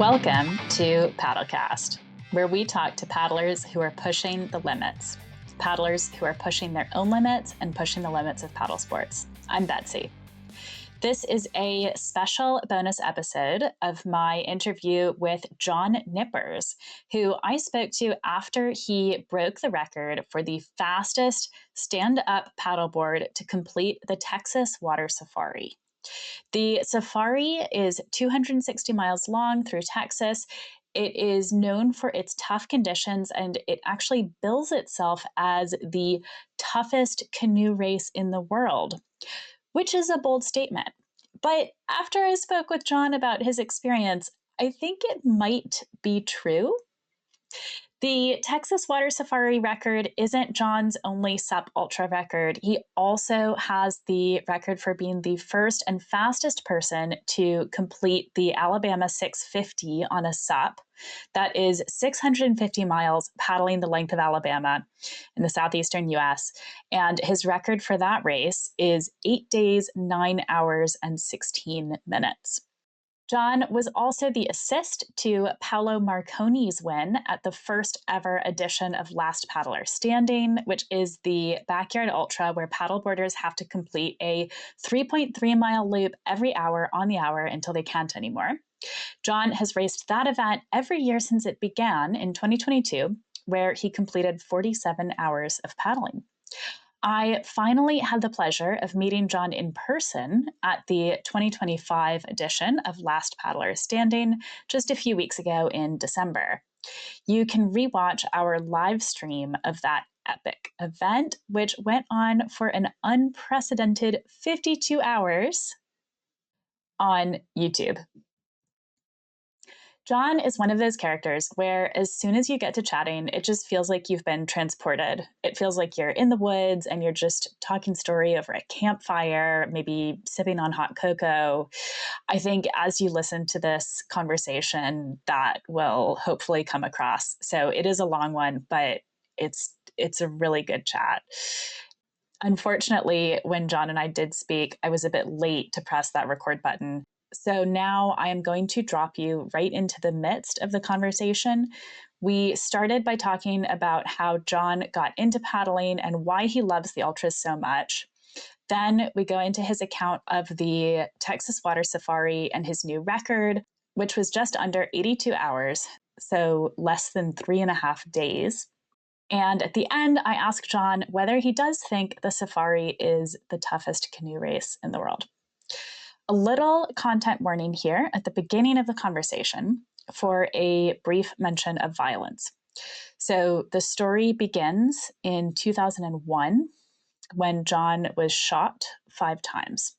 Welcome to Paddlecast, where we talk to paddlers who are pushing the limits, paddlers who are pushing their own limits and pushing the limits of paddle sports. I'm Betsy. This is a special bonus episode of my interview with John Knippers, who I spoke to after he broke the record for the fastest stand-up paddleboard to complete the Texas water safari. The safari is 260 miles long through Texas. It is known for its tough conditions, and it actually bills itself as the toughest canoe race in the world, which is a bold statement. But after I spoke with John about his experience, I think it might be true. The Texas Water Safari record isn't John's only SUP Ultra record. He also has the record for being the first and fastest person to complete the Alabama 650 on a SUP. That is 650 miles paddling the length of Alabama in the southeastern US. And his record for that race is 8 days, 9 hours, and 16 minutes. John was also the assist to Paolo Marconi's win at the first ever edition of Last Paddler Standing, which is the backyard ultra where paddleboarders have to complete a 3.3-mile loop every hour on the hour until they can't anymore. John has raced that event every year since it began in 2022, where he completed 47 hours of paddling. I finally had the pleasure of meeting John in person at the 2025 edition of Last Paddler Standing just a few weeks ago in December. You can rewatch our live stream of that epic event, which went on for an unprecedented 52 hours on YouTube. John is one of those characters where as soon as you get to chatting, it just feels like you've been transported. It feels like you're in the woods and you're just talking story over a campfire, maybe sipping on hot cocoa. I think as you listen to this conversation, that will hopefully come across. So it is a long one, but it's a really good chat. Unfortunately, when John and I did speak, I was a bit late to press that record button. So now I am going to drop you right into the midst of the conversation. We started by talking about how John got into paddling and why he loves the ultras so much. Then we go into his account of the Texas Water Safari and his new record, which was just under 82 hours, so less than 3.5 days. And at the end, I ask John whether he does think the safari is the toughest canoe race in the world. A little content warning here at the beginning of the conversation for a brief mention of violence. So the story begins in 2001 when John was shot 5 times.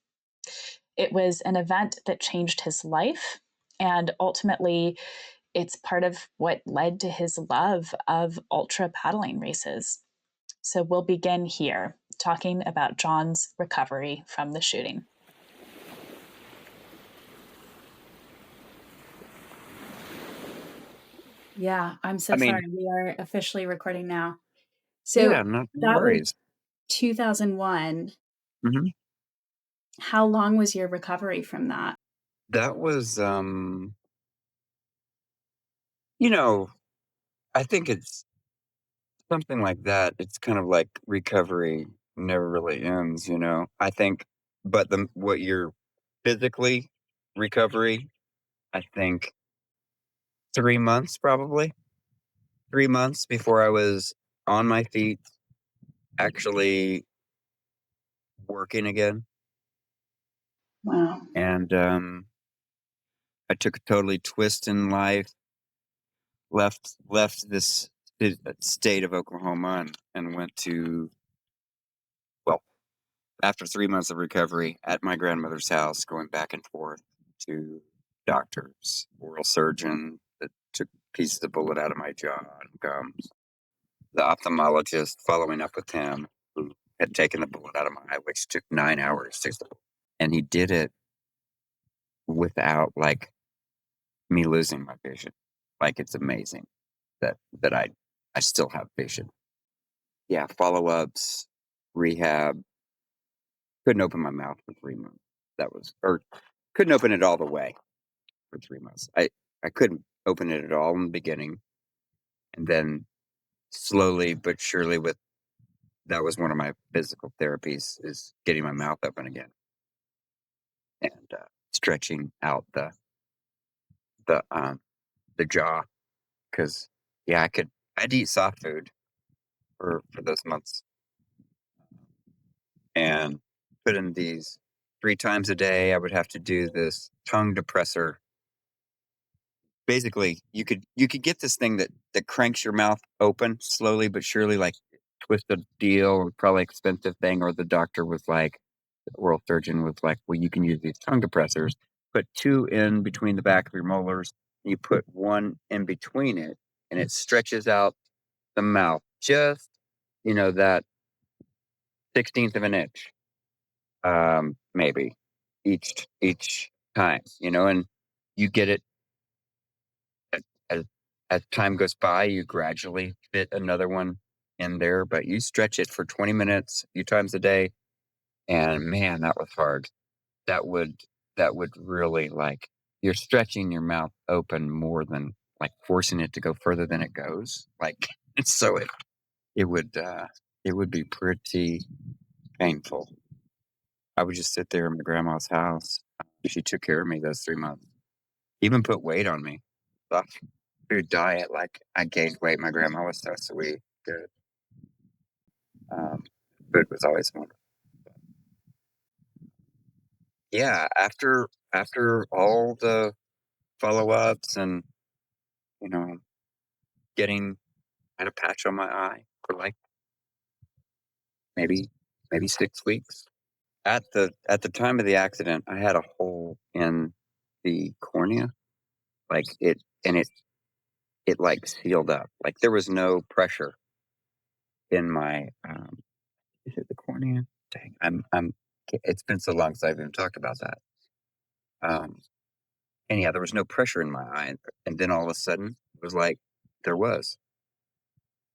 It was an event that changed his life, and ultimately, it's part of what led to his love of ultra paddling races. So we'll begin here talking about John's recovery from the shooting. Yeah, I'm so sorry. We are officially recording now. Yeah, no that was worries. 2001. Mhm. How long was your recovery from that? That was, I think it's something like that. It's kind of like recovery never really ends, you know? I think, but what you're physically recovery, I think 3 months probably. 3 months before I was on my feet, actually working again. Wow. And, I took a totally twist in life, left this state of Oklahoma and went to, well, after 3 months of recovery at my grandmother's house, going back and forth to doctors, oral surgeon that took pieces of bullet out of my jaw and gums, the ophthalmologist, following up with him, who had taken the bullet out of my eye, which took 9 hours to, and he did it without me losing my vision. It's amazing that I still have vision. Yeah, follow-ups, rehab. Couldn't open my mouth for 3 months. Couldn't open it all the way for 3 months. I couldn't open it at all in the beginning, and then slowly but surely with that was one of my physical therapies is getting my mouth open again and, stretching out the, um, the jaw 'cause, yeah, I'd eat soft food for those months and put in these 3 times a day, I would have to do this tongue depressor. Basically, you could get this thing that cranks your mouth open slowly but surely, like, twisted deal or probably expensive thing, or the doctor was like the oral surgeon was like, "Well, you can use these tongue depressors, put 2 in between the back of your molars, you put 1 in between it, and it stretches out the mouth just, that 16th of an inch, maybe each time, and you get it as as time goes by, you gradually fit another one in there, but you stretch it for 20 minutes a few times a day, and man, that was hard. That would that would really, like you're stretching your mouth open more than, like, forcing it to go further than it goes, like, so it would, uh, it would be pretty painful. I would just sit there in my grandma's house. She took care of me those 3 months, even put weight on me. Off food diet, like, I gained weight, my grandma was so sweet, good. Um, Food was always wonderful. Yeah, after all the follow-ups and, you know, getting I had a patch on my eye for, like, maybe maybe 6 weeks. At the time of the accident, I had a hole in the cornea, like, it, like, sealed up, like, there was no pressure in my, is it the cornea? Dang, I'm it's been so long since I've even talked about that. Um, and yeah, there was no pressure in my eye, and then all of a sudden, it was like there was.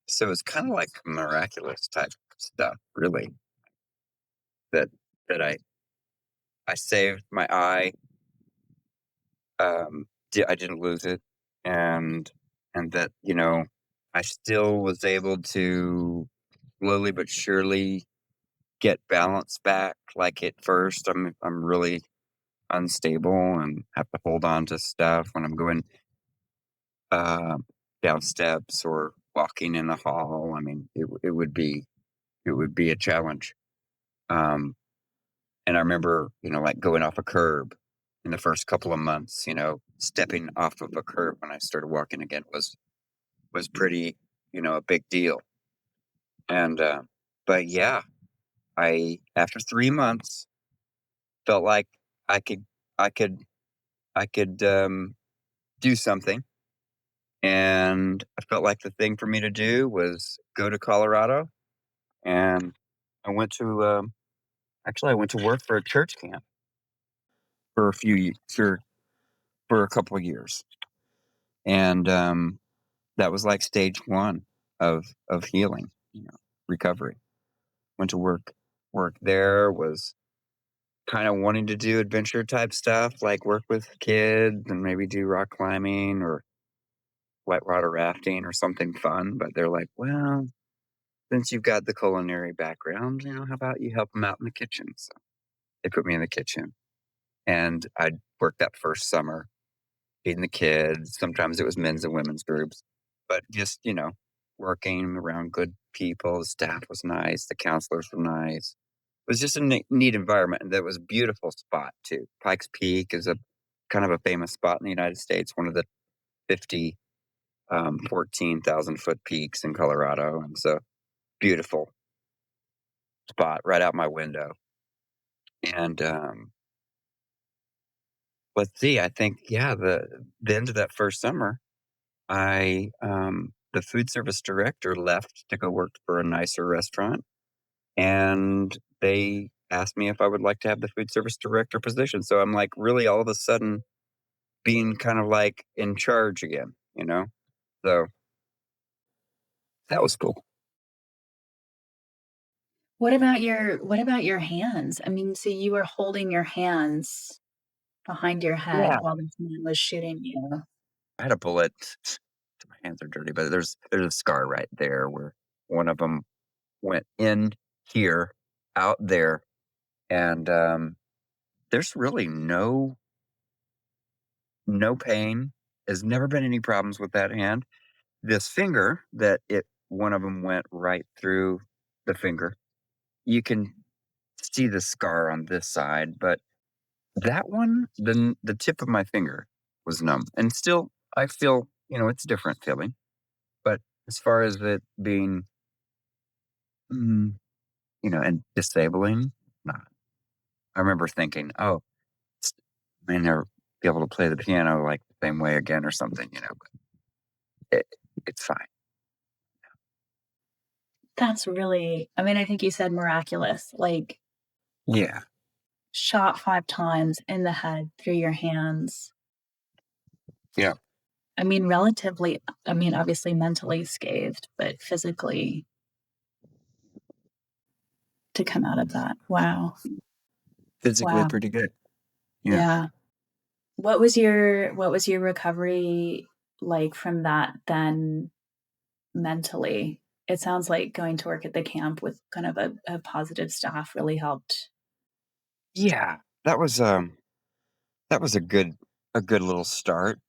So it's kinda like miraculous type stuff, really, that that I saved my eye, I didn't lose it, and that, I still was able to slowly but surely get balance back. Like, at first, I'm really unstable and have to hold on to stuff when I'm going, uh, down steps or walking in the hall. I mean, it would be a challenge. Um, and I remember, like, going off a curb in the first couple of months, stepping off of a curb when I started walking again was pretty, a big deal. And, but yeah, I after 3 months felt like I could I could I could, do something, and I felt like the thing for me to do was go to Colorado, and I went to, actually, I went to work for a church camp for a few ye for a couple of years, and, that was like stage 1 of healing, recovery. Went to work there, was kinda wanting to do adventure type stuff, like work with kids and maybe do rock climbing or whitewater rafting or something fun, but they're like, "Well, since you've got the culinary background, how about you help them out in the kitchen?" So they put me in the kitchen, and I'd work that first summer feeding the kids. Sometimes it was men's and women's groups, but just, working around good people. The staff was nice. The counselors were nice. It was just a neat environment, and that was a beautiful spot too. Pikes Peak is a kind of a famous spot in the United States, one of the 50, 14,000-foot peaks in Colorado, and so beautiful spot right out my window. And let's see, I think yeah, the end of that first summer, the food service director left to go work for a nicer restaurant, and they asked me if I would like to have the food service director position. So I'm like really all of a sudden being kind of like in charge again, you know? So that was cool. What about your hands? I mean, so you were holding your hands behind your head Yeah. while this man was shooting you. I had a bullet. My hands are dirty, but there's a scar right there where one of them went in here, out there, and there's really no pain. There's never been any problems with that hand. This finger that one of them went right through the finger. You can see the scar on this side, but that one, the tip of my finger was numb, and still I feel, it's a different feeling. But as far as it being, mm, and disabling, not. I remember thinking, oh, I may never be able to play the piano like the same way again or something, but it's fine. That's really, I mean, I think you said miraculous, like Yeah. shot 5 times in the head through your hands. Yeah. I mean, obviously mentally scathed, but physically to come out of that. Wow. Physically Wow. pretty good. Yeah. Yeah. What was your recovery like from that then mentally? It sounds like going to work at the camp with kind of a positive staff really helped. Yeah. That was a good little start.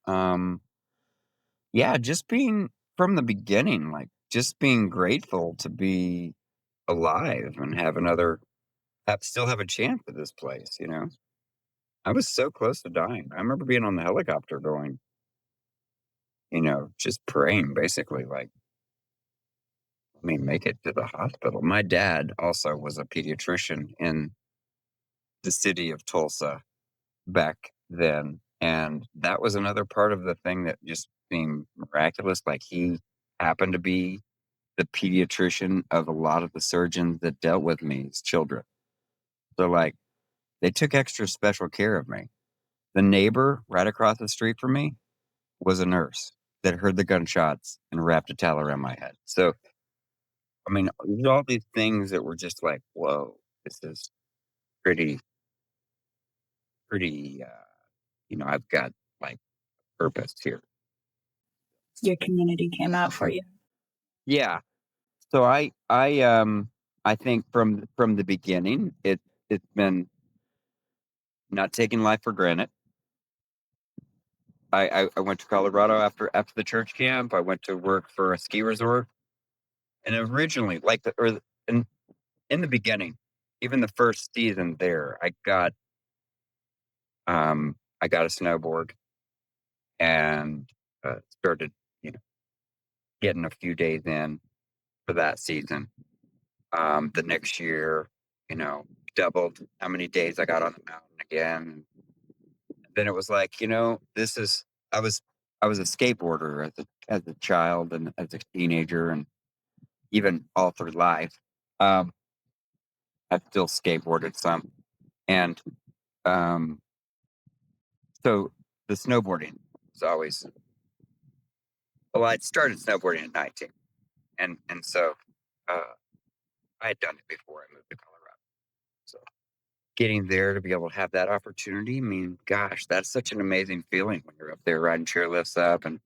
Yeah, just being from the beginning, like just being grateful to be alive and still have a chance at this place. I was so close to dying. I remember being on the helicopter going, just praying basically, like, let me make it to the hospital. My dad also was a pediatrician in the city of Tulsa back then. And that was another part of the thing that just seemed miraculous. Like he happened to be the pediatrician of a lot of the surgeons that dealt with me as children. So like they took extra special care of me. The neighbor right across the street from me was a nurse that heard the gunshots and wrapped a towel around my head. So I mean, there's all these things that were just like, whoa, this is pretty, pretty. I've got like purpose here. Your community came out for you. Yeah. So I think from the beginning, it's been not taking life for granted. I went to Colorado after the church camp. I went to work for a ski resort, and originally, in the beginning, even the first season there, I got a snowboard and started, you know, getting a few days in for that season. The next year, doubled how many days I got on the mountain again. Then it was like, this is I was I was a skateboarder as a child and as a teenager and even all through life. Um, I've still skateboarded some. And um, so the snowboarding was always well, I'd started snowboarding at 19. And so uh, I had done it before I moved to Colorado. So getting there to be able to have that opportunity, I mean, gosh, that's such an amazing feeling when you're up there riding chairlifts up and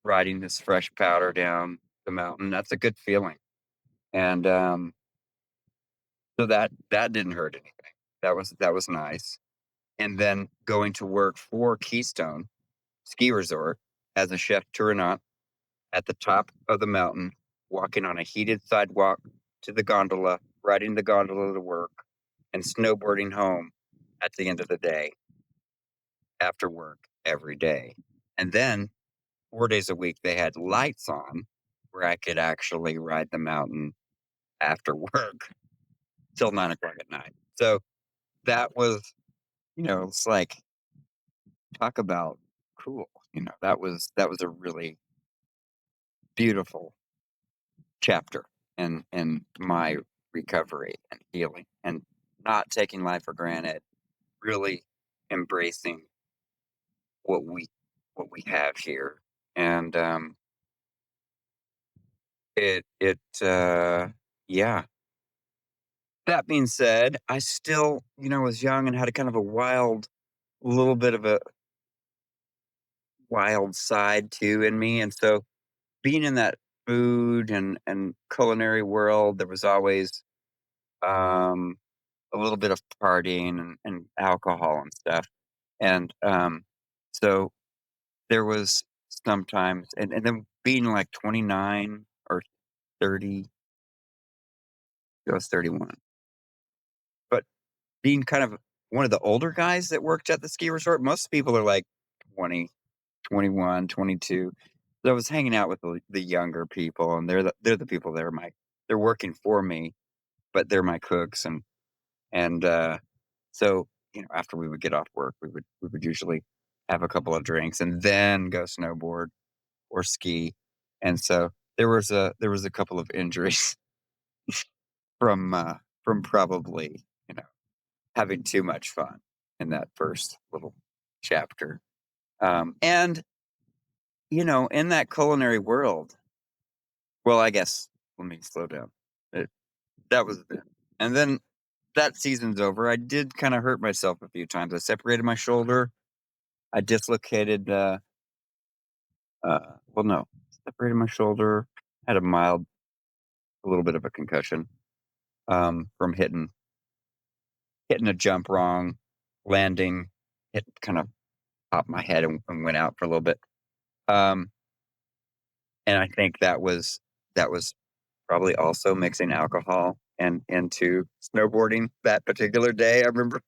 riding this fresh powder down the mountain. That's a good feeling. And so that didn't hurt anything. That was nice. And then going to work for Keystone Ski Resort as a chef tournant at the top of the mountain, walking on a heated sidewalk to the gondola, riding the gondola to work, and snowboarding home at the end of the day after work every day. And then 4 days a week, they had lights on where I could actually ride the mountain after work till 9 o'clock at night. So that was, it's like, talk about cool. That was a really beautiful chapter in my recovery and healing and not taking life for granted, really embracing what we have here. And yeah. That being said, I still, was young and had a kind of a wild little bit of a wild side too in me. And so being in that food and culinary world, there was always um, a little bit of partying and alcohol and stuff. And so there was sometimes, and then being like 29 or 30, I was 31, but being kind of one of the older guys that worked at the ski resort, most people are like 20, 21, 22. So I was hanging out with the younger people, and they're the people that are they're working for me, but they're my cooks, and so after we would get off work, we would usually have a couple of drinks and then go snowboard or ski, and so there was a couple of injuries from probably having too much fun in that first little chapter, and in that culinary world. Well, I guess let me slow down. It, that was then. And then that season's over. I did kind of hurt myself a few times. I separated my shoulder. I dislocated, well, no, separated my shoulder. Had a little bit of a concussion from hitting a jump wrong, landing, hit kind of popped my head and went out for a little bit. Um, and I think that was probably also mixing alcohol and into snowboarding that particular day. I remember a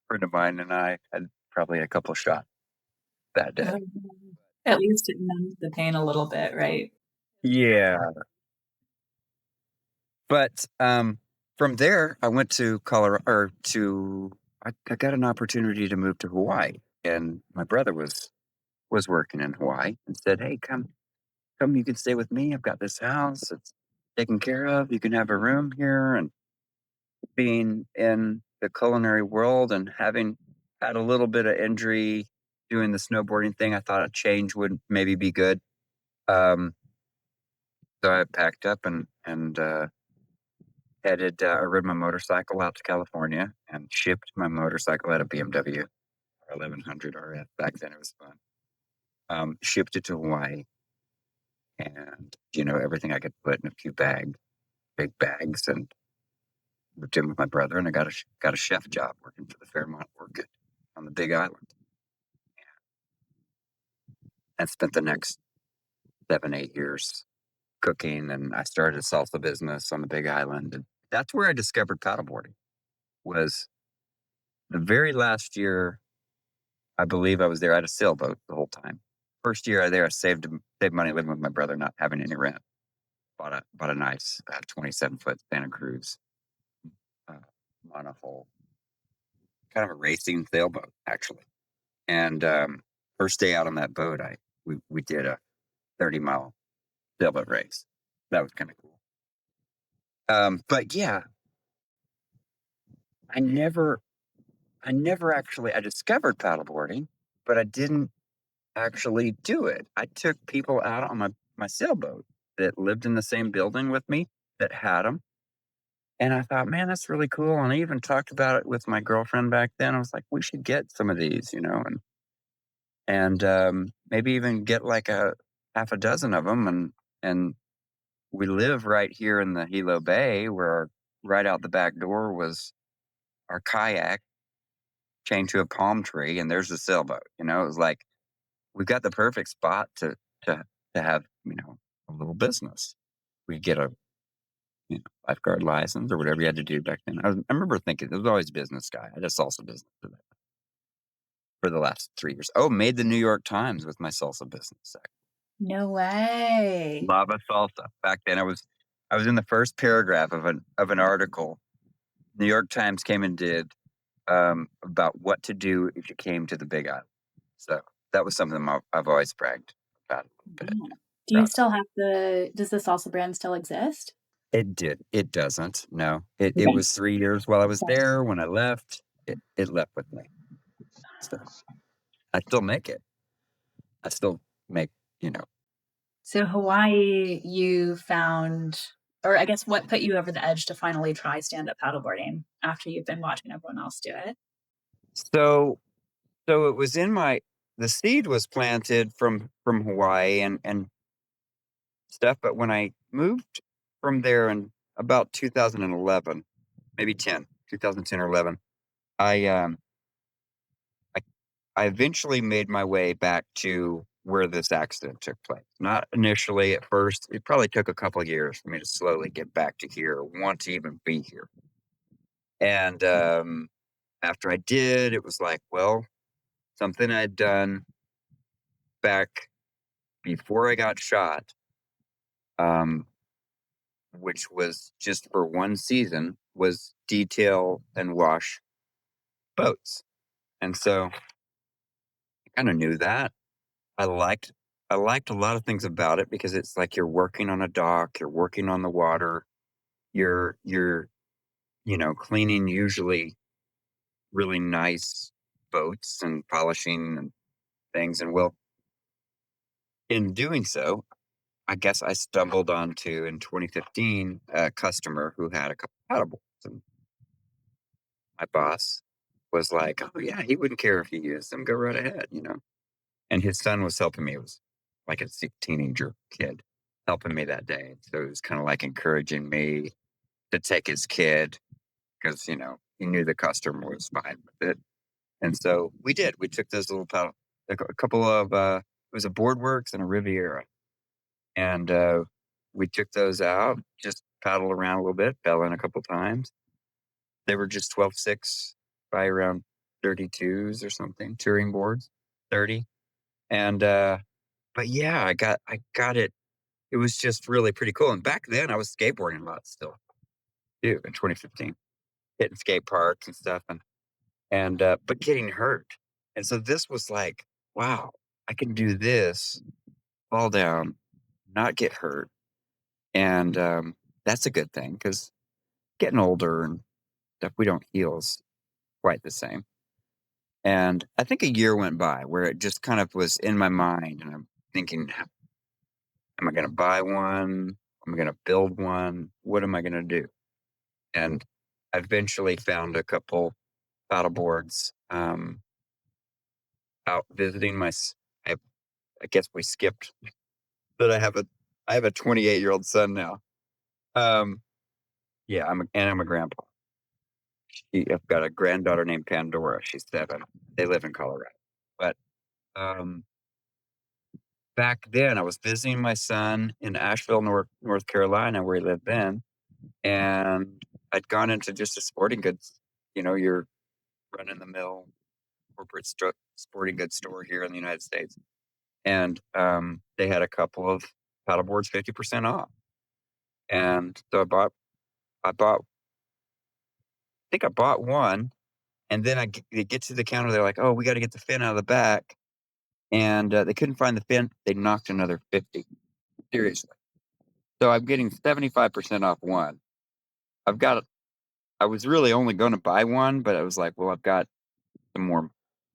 friend of mine and I had probably a couple shots that day. At least it numbs the pain a little bit, right? Yeah. But from there, I went to Colorado, I got an opportunity to move to Hawaii, and my brother was working in Hawaii and said, "Hey, come, you can stay with me. I've got this house. It's taken care of. You can have a room here." And being in the culinary world and having had a little bit of injury doing the snowboarding thing, I thought a change would maybe be good. Um, so I packed up and I rode my motorcycle out to California and shipped my motorcycle at a BMW 1100 RF. Back then it was fun. Shipped it to Hawaii, and everything I could put in a few big bags, and moved in with my brother, and I got a chef job working for the Fairmont Orchid on the Big Island, and spent the next 7, 8 years cooking. And I started a salsa business on the Big Island, and that's where I discovered paddleboarding. Was the very last year I believe I was there. I had a sailboat the whole time. First year there, I saved money living with my brother, not having any rent. Bought a nice 27-foot Santa Cruz uh, monohull, kind of a racing sailboat actually. And first day out on that boat, we did a 30-mile sailboat race. That was kind of cool. But yeah, I never actually I discovered paddleboarding, but I didn't actually do it. I took people out on my sailboat that lived in the same building with me that had them. And I thought, man, that's really cool. And I even talked about it with my girlfriend back then. I was like, we should get some of these, and maybe even get like a half a dozen of them. And we live right here in the Hilo Bay, where right out the back door was our kayak chained to a palm tree, and there's the sailboat. It was like we've got the perfect spot to have a little business. We get a lifeguard license or whatever you had to do back then. I remember thinking it was always a business guy. I just salsa business for the last 3 years. Oh, made the New York Times with my salsa business. No way. Lava salsa. Back then, I was in the first paragraph of an article. New York Times came and did about what to do if you came to the Big Island. So that was something I've always bragged about a little bit. Yeah. Do you still have does the salsa brand still exist? It did. It doesn't. No. It Okay. was 3 years while I was there. When I left, it left with me. So I still make it. I still make, So Hawaii, you found, or I guess what put you over the edge to finally try stand-up paddleboarding after you've been watching everyone else do it? so it was in the seed was planted from Hawaii and stuff, but when I moved from there in about 2011, maybe 2010 or 11, I I, I eventually made my way back to where this accident took place. Not initially at first. It probably took a couple of years for me to slowly get back to here, want to even be here. And after I did, it was like, well, something I'd done back before I got shot, um, which was just for one season, was detail and wash boats. And so I kind of knew that. I liked I liked a lot of things about it because it's like you're working on a dock, you're working on the water, you're cleaning usually really nice boats and polishing and things. And well, in doing so, I guess I stumbled onto in 2015 a customer who had a couple paddleboards, and my boss was like, "Oh yeah, he wouldn't care if you used them. Go right ahead." And his son was helping me. It was like a teenager kid helping me that day. So it was kind of like encouraging me to take his kid because he knew the customer was fine with it. And so we did. We took those little paddle, a couple of it was a Boardworks and a Riviera, and we took those out, just paddled around a little bit, fell in a couple times. They were just 12.6 by around 32s or something, touring boards, 30. And but yeah, I got it. It was just really pretty cool. And back then I was skateboarding a lot still too in 2015, hitting skate parks and stuff and but getting hurt. And so this was like, wow, I can do this, fall down, not get hurt. And that's a good thing because getting older and stuff, we don't heal as quite the same. And I think a year went by where it just kind of was in my mind, and I'm thinking, am I going to buy one? Am I going to build one? What am I going to do? And I eventually found a couple paddle boards out visiting I, I guess we skipped that I have a 28-year-old son now. Um, yeah, I'm a grandpa. I've got a granddaughter named Pandora. She's 7. They live in Colorado. But um, back then, I was visiting my son in Asheville, North Carolina, where he lived then, and I'd gone into just a sporting goods, your run in the mill corporate sporting goods store here in the United States, and they had a couple of paddleboards 50% off, and so I bought one, and then they get to the counter, they're like, "Oh, we got to get the fin out of the back," and they couldn't find the fin. They knocked another 50. Seriously. So I'm getting 75% off one. I was really only going to buy one, but I was like, well, I've got a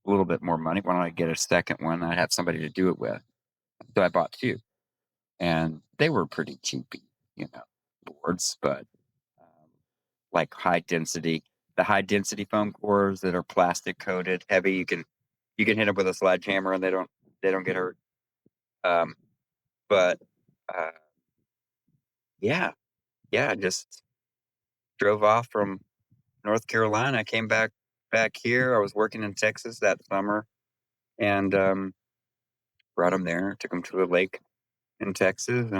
little bit more money. Why don't I get a second one? I have somebody to do it with. So I bought 2, and they were pretty cheapy, boards, but like the high density foam cores that are plastic coated, heavy. You can hit them with a sledgehammer and they don't get hurt. But uh, yeah, I just drove off from North Carolina. I came back here. I was working in Texas that summer, and brought them there. Took them to a lake in Texas,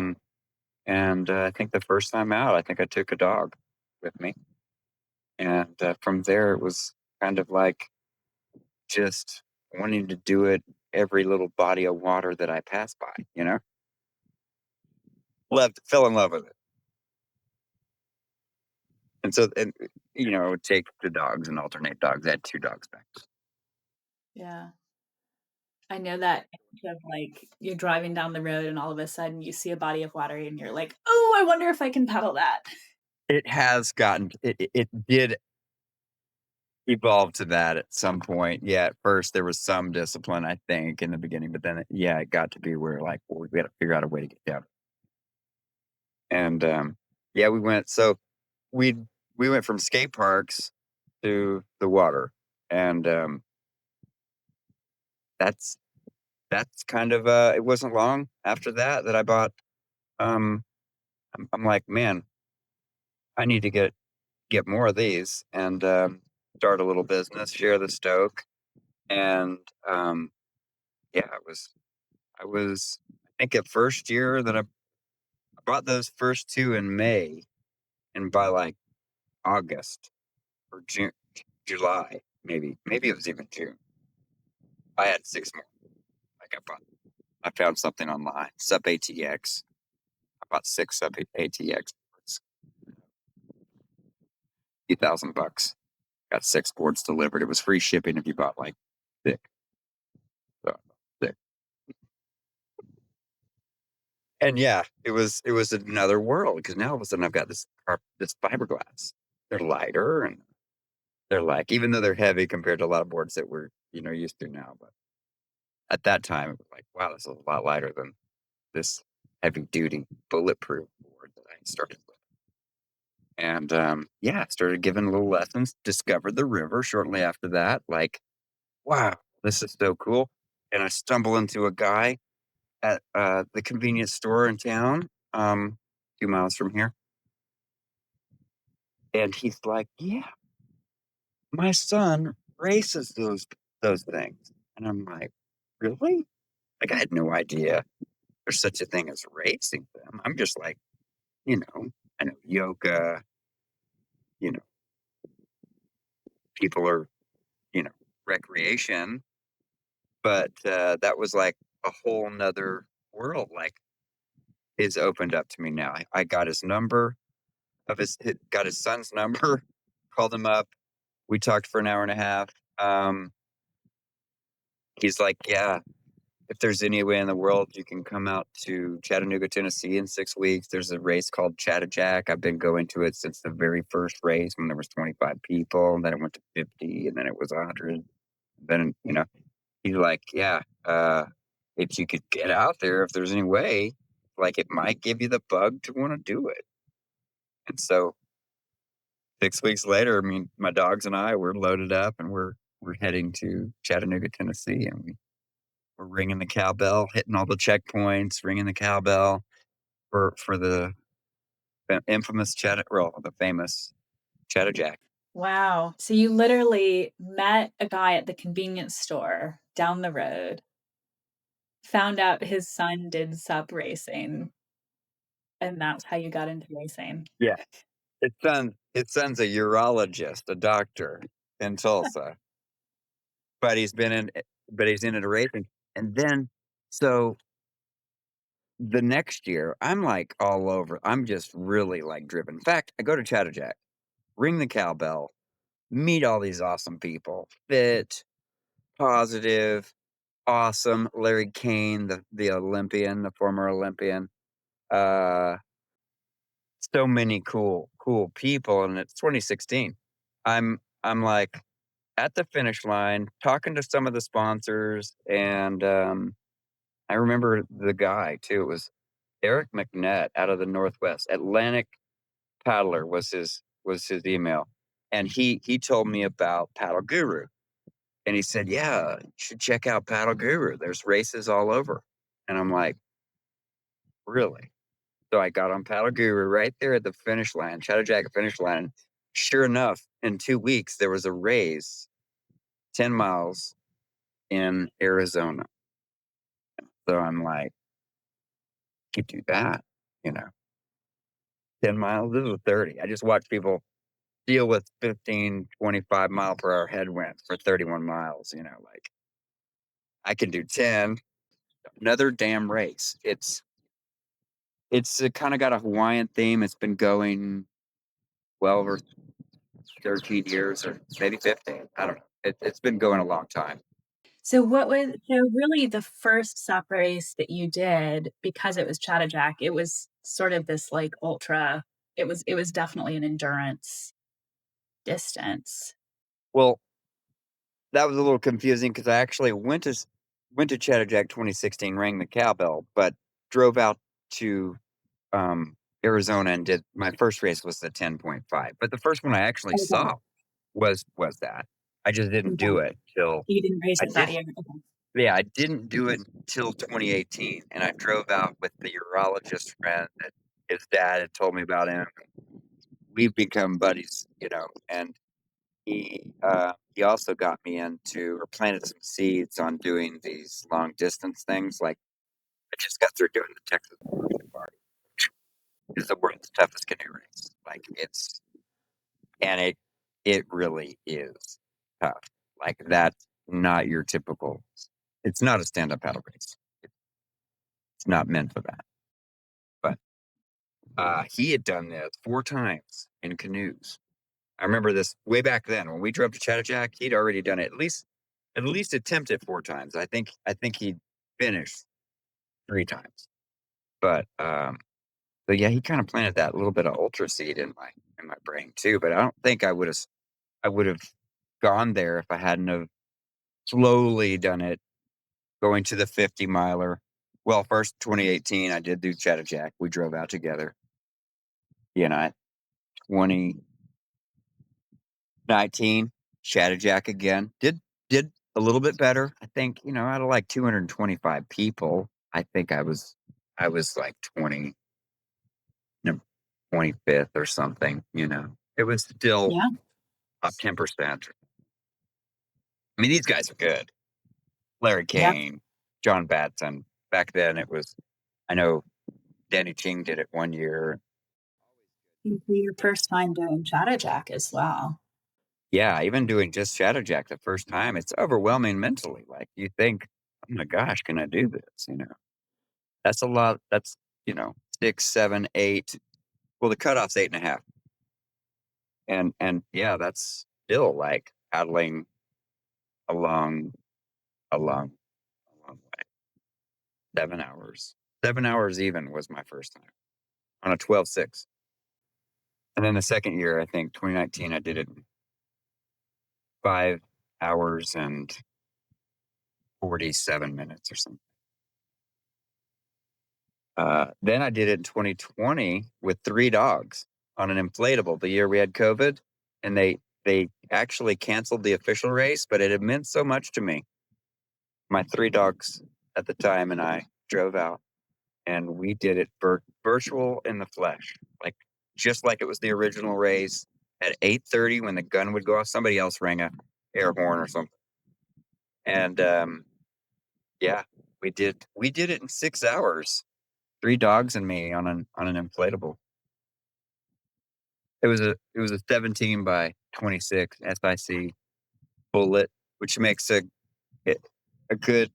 and I think the first time out, I think I took a dog with me, and from there it was kind of like just wanting to do it every little body of water that I passed by. Fell in love with it, and so I would take the dogs and alternate dogs. I had 2 dogs back. Yeah. I know that of like you're driving down the road and all of a sudden you see a body of water and you're like, oh, I wonder if I can paddle that. It has gotten it did evolve to that at some point. Yeah, at first there was some discipline, I think, in the beginning, but then it got to be where like, well, we got to figure out a way to get down. And yeah, we we went from skate parks to the water, and that's that's kind of, it wasn't long after that I bought, um, I'm like, man, I need to get more of these and, start a little business, share the stoke. And, yeah, I think at first year that I bought those first 2 in May, and by, like, August or July, maybe it was even June, I had 6 more. Like, I found something online, SUP ATX. I bought 6 SUP ATX boards, few $1,000. Got 6 boards delivered. It was free shipping if you bought, like, 6. So, 6. And yeah, it was another world because now all of a sudden I've got this fiberglass. They're lighter and they're like, even though they're heavy compared to a lot of boards that we're, used to now, but at that time it was like, wow, this is a lot lighter than this heavy duty bulletproof board that I started with. And yeah, started giving little lessons, discovered the river shortly after that, like, wow, this is so cool. And I stumble into a guy at the convenience store in town, 2 miles from here. And he's like, "Yeah, my son races those things." And I'm like, "Really?" Like, I had no idea there's such a thing as racing them. I'm just like, you know, I know yoga, you know, people are, you know, recreation, but that was like a whole nother world. Like, is opened up to me now. I got his number got his son's number, called him up. We talked for an hour and a half. He's like, "Yeah, if there's any way in the world you can come out to Chattanooga, Tennessee in 6 weeks, there's a race called Chattajack. I've been going to it since the very first race when there was 25 people, and then it went to 50, and then it was 100. Then, he's like, "Yeah, if you could get out there, if there's any way, like, it might give you the bug to wanna do it." And so 6 weeks later, I mean, my dogs and I, we're loaded up, and we're heading to Chattanooga, Tennessee, and we're ringing the cowbell, hitting all the checkpoints, ringing the cowbell for the infamous the famous Chattajack. Wow. So you literally met a guy at the convenience store down the road, found out his son did sup racing, and that's how you got into racing. Yeah. His son's a urologist, a doctor in Tulsa, but he's into racing. And then, so the next year, I'm like all over. I'm just really like driven. In fact, I go to Chattajack, ring the cowbell, meet all these awesome people, fit, positive, awesome. Larry Kane, the Olympian, the former Olympian. Uh, so many cool people, and it's 2016. I'm like at the finish line, talking to some of the sponsors, and I remember the guy too. It was Eric McNett out of the Northwest. Atlantic Paddler was his email, and he told me about Paddle Guru, and he said, "Yeah, you should check out Paddle Guru. There's races all over." And I'm like, "Really?" So I got on Paddle Guru right there at the finish line, Chattajack finish line. Sure enough, in 2 weeks there was a race, 10 miles in Arizona. So I'm like, "Could do that," you know. 10 miles, this was 30. I just watched people deal with 15, 25-mile-per-hour headwinds for 31 miles, like, I can do 10. Another damn race. It's kinda got a Hawaiian theme. It's been going well over 13 years or maybe 15. I don't know. It's been going a long time. So really the first sup race that you did, because it was Chattajack, it was sort of this like ultra, it was definitely an endurance distance. Well, that was a little confusing because I actually went to Chattajack 2016, rang the cowbell, but drove out to, Arizona and did my first race was the 10.5, but the first one I actually Okay. saw was that. I just didn't Okay. do it till You didn't race I it that did year. Okay. Yeah, I didn't do it until 2018, and I drove out with the urologist friend that his dad had told me about him. We've become buddies, and he also got me into or planted some seeds on doing these long distance things. Like I just got through doing the Texas Safari, which is the world's toughest canoe race. Like it really is tough. Like that's not your typical. It's not a stand up paddle race. It's not meant for that. But he had done this 4 times in canoes. I remember this way back then when we drove to Chattajack. He'd already done it at least attempted 4 times. I think he finished 3 times. But yeah, he kind of planted that little bit of ultra seed in my brain too. But I don't think I would have gone there if I hadn't have slowly done it, going to the 50 miler. Well, first 2018, I did do Chattajack. We drove out together. At 2019, Chattajack again. Did a little bit better. I think, out of like 225 people, I think I was like 25th or something. It was still Yeah. up 10%. I mean, these guys are good. Larry Yeah. Kane, John Batson. Back then it was, I know Danny Ching did it one year. Your first time doing Chattajack as well. Yeah, even doing just Shadowjack the first time, it's overwhelming mentally. Like you think, oh my gosh, can I do this? That's a lot. That's, 6, 7, 8. Well, the cutoff's 8.5. And yeah, that's still like paddling a long, a long, a long way. 7 hours. 7 hours even was my first time on a 12.6. And then the second year, I think 2019, I did it in 5 hours and 47 minutes or something. Then I did it in 2020 with 3 dogs on an inflatable the year we had COVID. And they actually canceled the official race, but it had meant so much to me. My 3 dogs at the time and I drove out and we did it virtual in the flesh, like just like it was the original race at 8:30 when the gun would go off. Somebody else rang a air horn or something. And yeah, we did it in 6 hours. 3 dogs and me on an inflatable. It was a 17 by 26 SIC bullet, which makes a good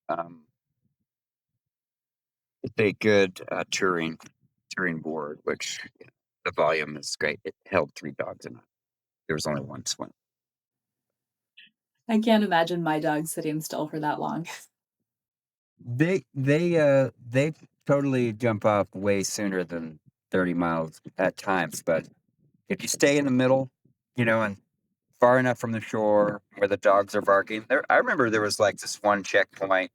um, it's a good touring board, which the volume is great. It held 3 dogs in it. There was only one swim. I can't imagine my dog sitting still for that long. They totally jump off way sooner than 30 miles at times, but if you stay in the middle, and far enough from the shore where the dogs are barking. I remember there was like this one checkpoint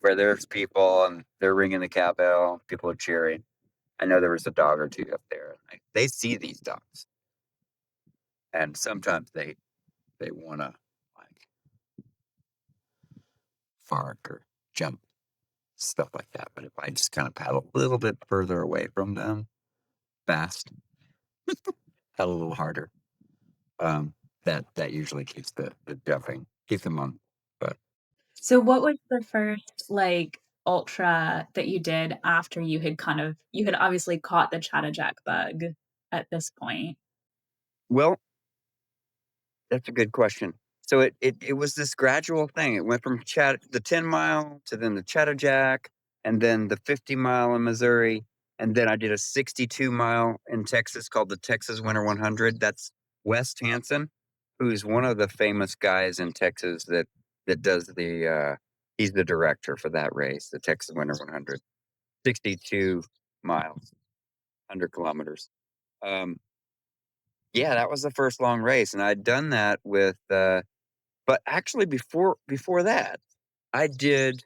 where there's people and they're ringing the cowbell, people are cheering. I know there was a dog or two up there. They see these dogs, and sometimes they want to like bark or jump, stuff like that. But if I just kind of paddle a little bit further away from them, fast, paddle a little harder, that usually keeps the jumping, keeps them on. But So what was the first, like, ultra that you did after you had obviously caught the Chattajack bug at this point? well, that's a good question. So it was this gradual thing. It went from the 10 mile to then the Chattajack and then the 50 mile in Missouri. And then I did a 62 mile in Texas called the Texas Winter 100. That's Wes Hansen, who's one of the famous guys in Texas that does he's the director for that race, the Texas Winter 100. 62 miles, 100 kilometers. Yeah, that was the first long race. And I'd done that with, but actually before that, I did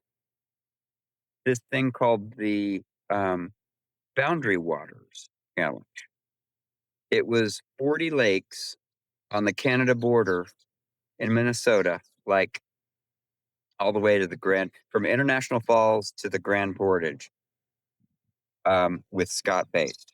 this thing called the Boundary Waters Challenge. It was 40 lakes on the Canada border in Minnesota, like all the way to from International Falls to the Grand Portage, with Scott Baste,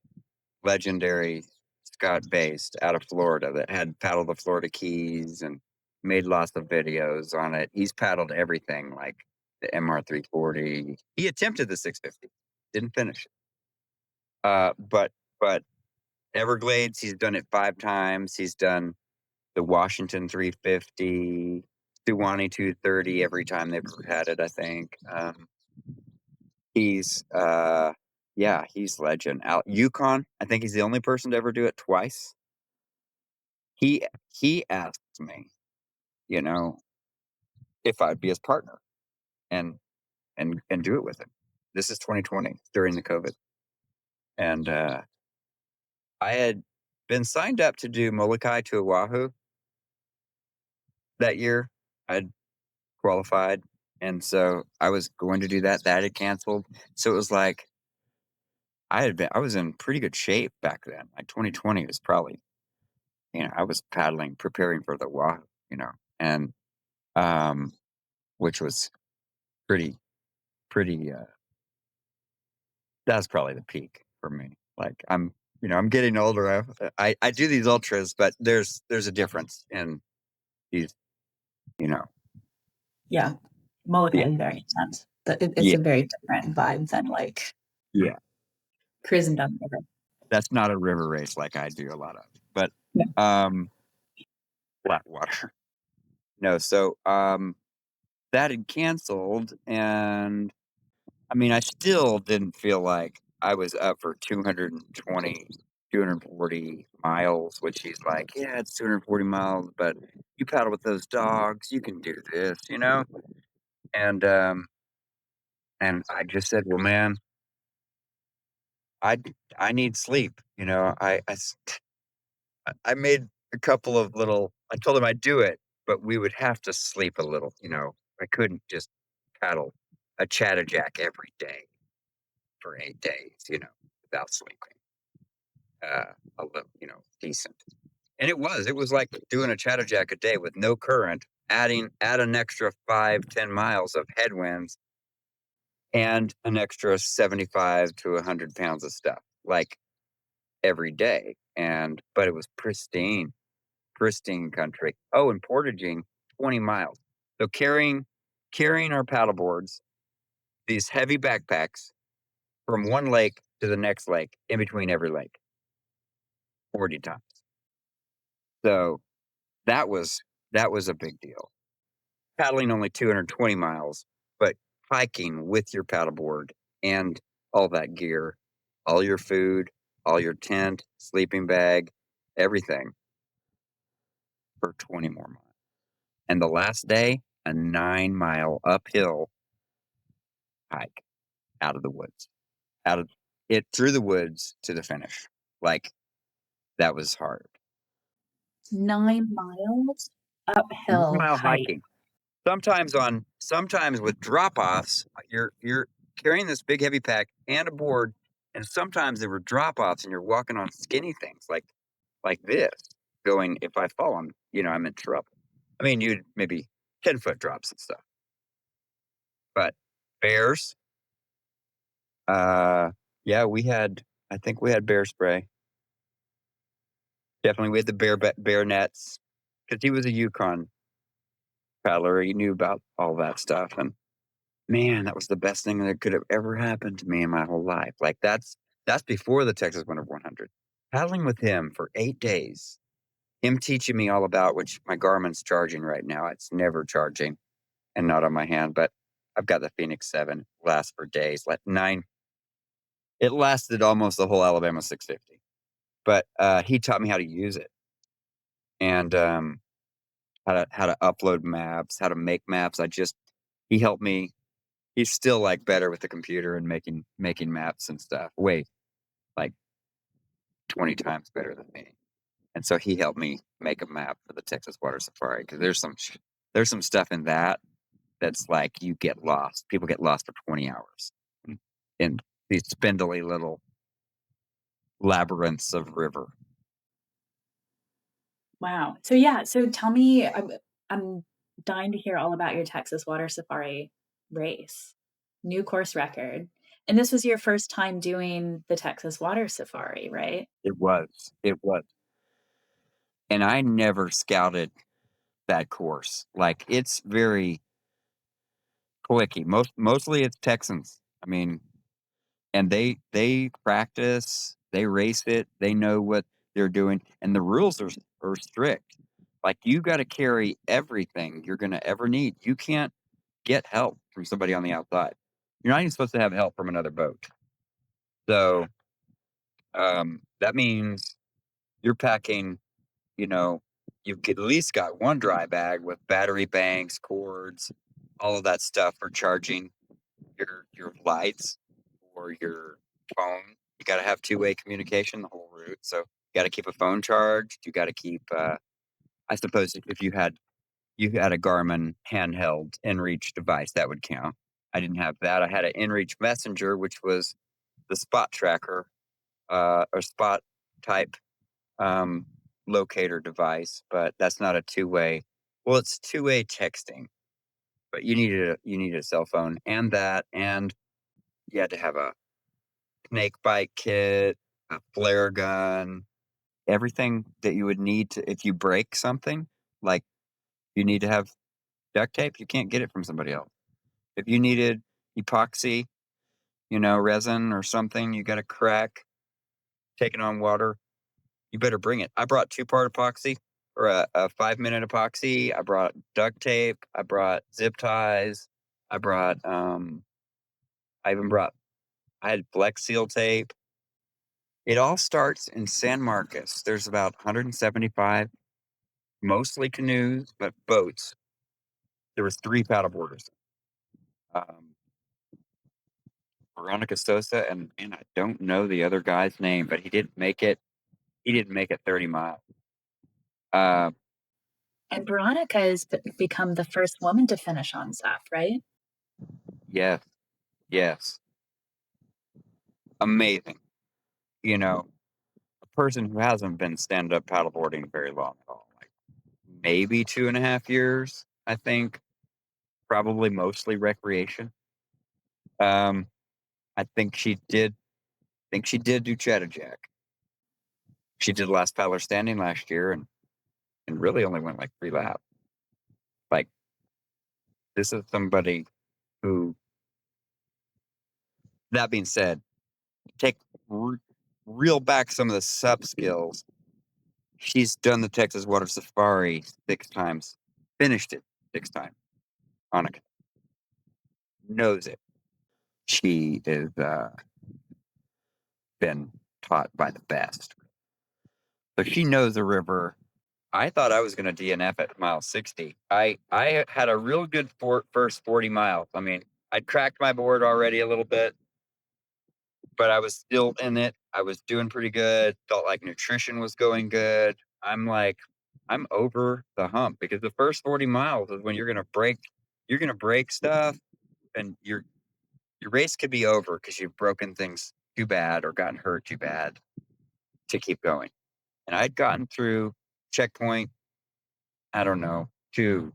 legendary Scott Baste out of Florida that had paddled the Florida Keys and made lots of videos on it. He's paddled everything like the MR340. He attempted the 650, didn't finish it. But Everglades, he's done it 5 times. He's done the Washington 350, Suwannee 230 every time they've ever had it, I think. He's he's legend. Out Yukon, I think he's the only person to ever do it twice. He asked me, if I'd be his partner and do it with him. This is 2020 during the COVID. And I had been signed up to do Molokai to Oahu that year. I'd qualified. And so I was going to do that. That had canceled. So it was like I was in pretty good shape back then. Like 2020 was probably, I was paddling, preparing for the Oahu, and which was pretty, that's probably the peak for me. Like I'm getting older. I do these ultras, but there's a difference in these, Yeah. Molokai Yeah. is very intense. It's Yeah. a very different vibe than like Yeah. cruising down the river. That's not a river race like I do a lot of, but Yeah. flat water. No, so that had canceled, and I mean, I still didn't feel like I was up for 220, 240 miles, which he's like, yeah, it's 240 miles, but you paddle with those dogs, you can do this, And I just said, well, man, I need sleep, I made a couple of I told him I'd do it, but we would have to sleep a little, I couldn't just paddle a Chattajack every day for 8 days, without sleeping. A little, decent. And it was like doing a Chattajack a day with no current, add an extra 5-10 miles of headwinds and an extra 75 to 100 pounds of stuff, like every day. But it was pristine country. Oh, and portaging 20 miles. So carrying our paddle boards, these heavy backpacks from one lake to the next lake, in between every lake, 40 times. So that was a big deal. Paddling only 220 miles, but hiking with your paddleboard and all that gear, all your food, all your tent, sleeping bag, everything for 20 more miles. And the last day, a 9-mile uphill hike out of the woods, through the woods to the finish. Like, that was hard. 9 miles uphill 9-mile hike. hiking. Sometimes with drop-offs, you're carrying this big heavy pack and a board, and sometimes there were drop-offs and you're walking on skinny things like this, going, if I fall, I'm in trouble. I mean, you'd maybe 10-foot drops and stuff. But bears, I think we had bear spray. Definitely, we had the bear nets, because he was a Yukon paddler. He knew about all that stuff, and man, that was the best thing that could have ever happened to me in my whole life. Like, that's before the Texas Winter 100. Paddling with him for 8 days, him teaching me all about, which my Garmin's charging right now. It's never charging and not on my hand, but I've got the Phoenix 7, lasts for days, like 9. It lasted almost the whole Alabama 650. But he taught me how to use it, and how to upload maps, how to make maps. He helped me. He's still like better with the computer and making maps and stuff. Way like 20 times better than me. And so he helped me make a map for the Texas Water Safari, because there's some stuff in that's like you get lost. People get lost for 20 hours in these spindly little labyrinths of river. Wow. So yeah, so tell me, I'm dying to hear all about your Texas water safari race. New course record. And this was your first time doing the Texas water safari, right? It was. It was. And I never scouted that course. Like, it's very clicky. Mostly it's Texans. I mean, and they practice, they race it, they know what they're doing, and the rules are strict. Like, you got to carry everything you're going to ever need. You can't get help from somebody on the outside. You're not even supposed to have help from another boat. So that means you're packing, you know, you've at least got one dry bag with battery banks, cords, all of that stuff for charging your lights or your phone. You got to have two-way communication the whole route. So you got to keep a phone charged. You got to keep, I suppose, if you had a Garmin handheld inReach device, that would count. I didn't have that. I had an inReach Messenger, which was the spot tracker or spot type locator device, but that's not a two-way. Well, it's two-way texting, but you needed a cell phone and that, and you had to have a snake bite kit, a flare gun, everything that you would need to if you break something. Like, you need to have duct tape. You can't get it from somebody else. If you needed epoxy, resin or something, you got to crack, take it on water. You better bring it. I brought 2-part epoxy or a 5-minute epoxy. I brought duct tape. I brought zip ties. I brought, I had Flex Seal tape. It all starts in San Marcos. There's about 175, mostly canoes, but boats. There was 3 paddleboarders. Veronica Sosa and I don't know the other guy's name, but he didn't make it. He didn't make it 30 miles. And Veronica has become the first woman to finish on SUP, right? Yes. Amazing. A person who hasn't been stand-up paddleboarding very long at all, like maybe 2.5 years, I think. Probably mostly recreation. I think she did do Chattajack. She did Last Paddler Standing last year and really only went like 3 laps. Like, this is somebody who, that being said, take reel back some of the SUP skills. She's done the Texas Water Safari 6 times, finished it 6 times on a canoe. Knows it. She is been taught by the best. So she knows the river. I thought I was going to DNF at mile 60. I had a real good first 40 miles. I mean, I'd cracked my board already a little bit, but I was still in it. I was doing pretty good. Felt like nutrition was going good. I'm like, I'm over the hump, because the first 40 miles is when you're going to break stuff, and your race could be over because you've broken things too bad or gotten hurt too bad to keep going. And I'd gotten through checkpoint, I don't know, to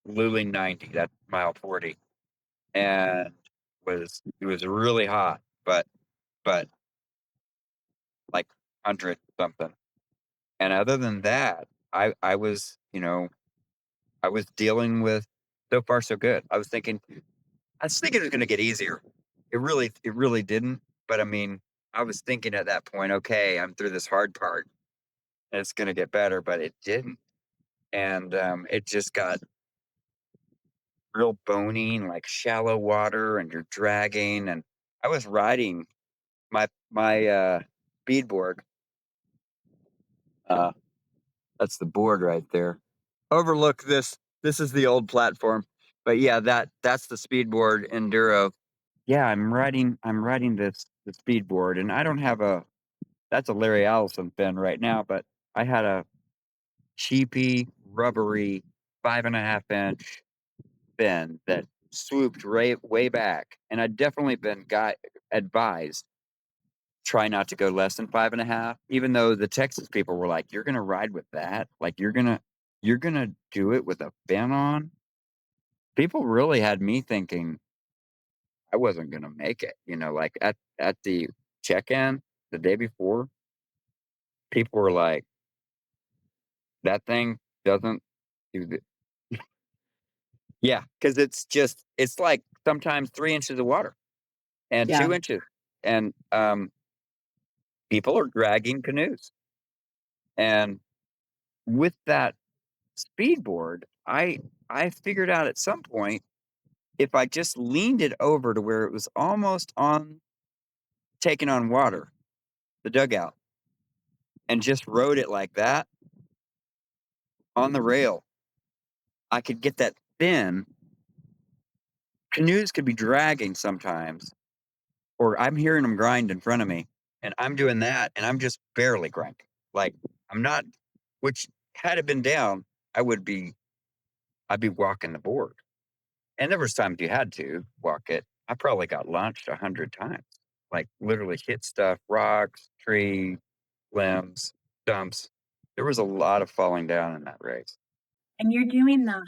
Luling 90, that mile 40, and it was really hot, but like 100 something. And other than that, I was dealing with, so far so good. I was thinking it was going to get easier. It really didn't. But I mean, I was thinking at that point, okay, I'm through this hard part, and it's going to get better, but it didn't. And it just got real bony, like shallow water, and you're dragging. And I was riding my speedboard. That's the board right there. Overlook this. This is the old platform. But yeah, that's the speedboard enduro. Yeah, I'm riding the speedboard, and I don't have that's a Larry Allison fin right now, but I had a cheapy, rubbery 5.5-inch fin that swooped way back. And I'd definitely been advised, try not to go less than 5.5, even though the Texas people were like, you're going to ride with that? Like, you're going you're gonna do it with a fin on? People really had me thinking I wasn't gonna make it, like, at the check-in the day before, people were like, "That thing doesn't do the." Yeah, because it's like sometimes 3 inches of water and Yeah. 2 inches, and, people are dragging canoes, and with that speedboard, I figured out at some point, if I just leaned it over to where it was almost on taking on water, the dugout, and just rode it like that on the rail, I could get that fin. Canoes could be dragging sometimes, or I'm hearing them grind in front of me, and I'm doing that, and I'm just barely grinding. Like, I'm not, which had it been down, I'd be walking the board. And there was times you had to walk it. I probably got launched 100 times, like literally hit stuff, rocks, tree, limbs, stumps. There was a lot of falling down in that race. And you're doing that.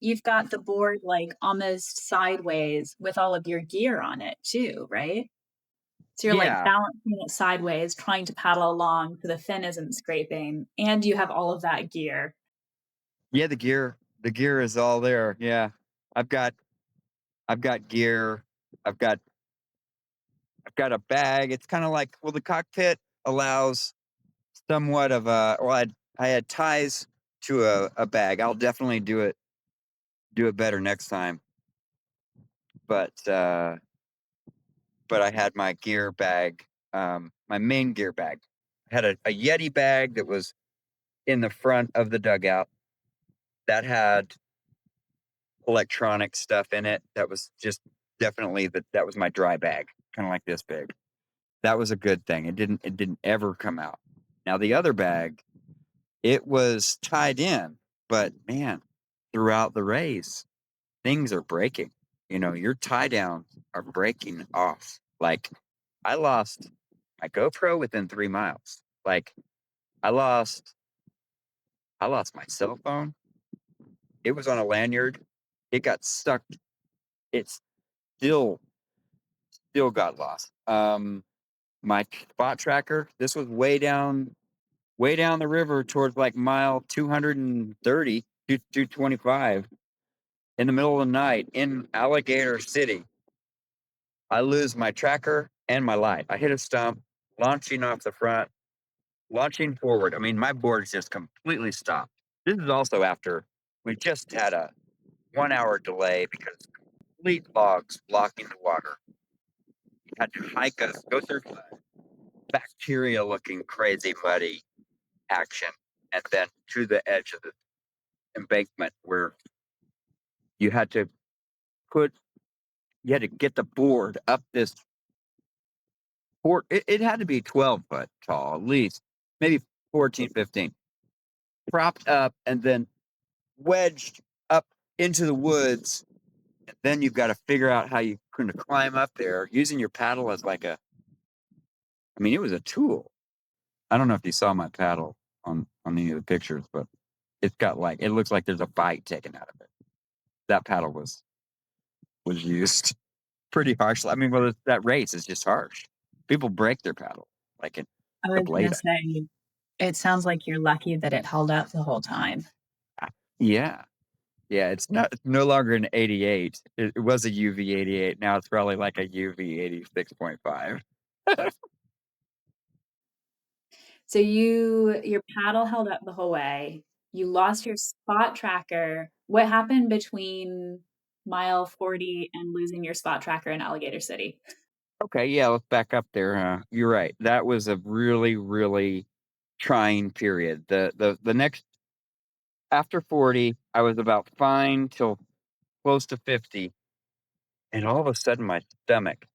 You've got the board like almost sideways with all of your gear on it too, right? So you're like Yeah. balancing it sideways, trying to paddle along so the fin isn't scraping, and you have all of that gear. Yeah, the gear is all there. Yeah. I've got I've got gear. I've got I've got a bag. It's kind of like, well, the cockpit allows somewhat of I had ties to a bag. I'll definitely do it better next time. But I had my gear bag, my main gear bag. I had a Yeti bag that was in the front of the dugout that had electronic stuff in it. That was just definitely that was my dry bag, kind of like this big. That was a good thing. It didn't ever come out. Now the other bag, it was tied in, but man, throughout the race, things are breaking. Your tie downs are breaking off. Like, I lost my GoPro within 3 miles. Like, I lost I lost my cell phone. It was on a lanyard. It got stuck. It still got lost. My spot tracker. This was way down the river towards like mile 230 to 225 in the middle of the night in Alligator City. I lose my tracker and my light. I hit a stump, launching off the front, launching forward. I mean, my board's just completely stopped. This is also after we just had a 1 hour delay because complete logs blocking the water. You had to hike us, go through bacteria looking crazy muddy action, and then to the edge of the embankment where you had to put, you had to get the board up this port. It had to be 12 foot tall, at least, maybe 14, 15, propped up and then wedged up into the woods. And then you've got to figure out how you're going to climb up there using your paddle as like I mean, it was a tool. I don't know if you saw my paddle on any of the pictures, but it's got like, it looks like there's a bite taken out of it. That paddle was used pretty harshly. I mean, well, that race is just harsh. People break their paddle, like I the was blade. gonna say, it sounds like you're lucky that it held up the whole time. Yeah. Yeah, it's no longer an 88. It was a UV 88. Now it's probably like a UV 86.5. So your paddle held up the whole way. You lost your spot tracker. What happened between mile 40 and losing your spot tracker in Alligator City? Okay, yeah, let's back up there. You're right. That was a really, really trying period. The next after 40, I was about fine till close to 50, and all of a sudden my stomach,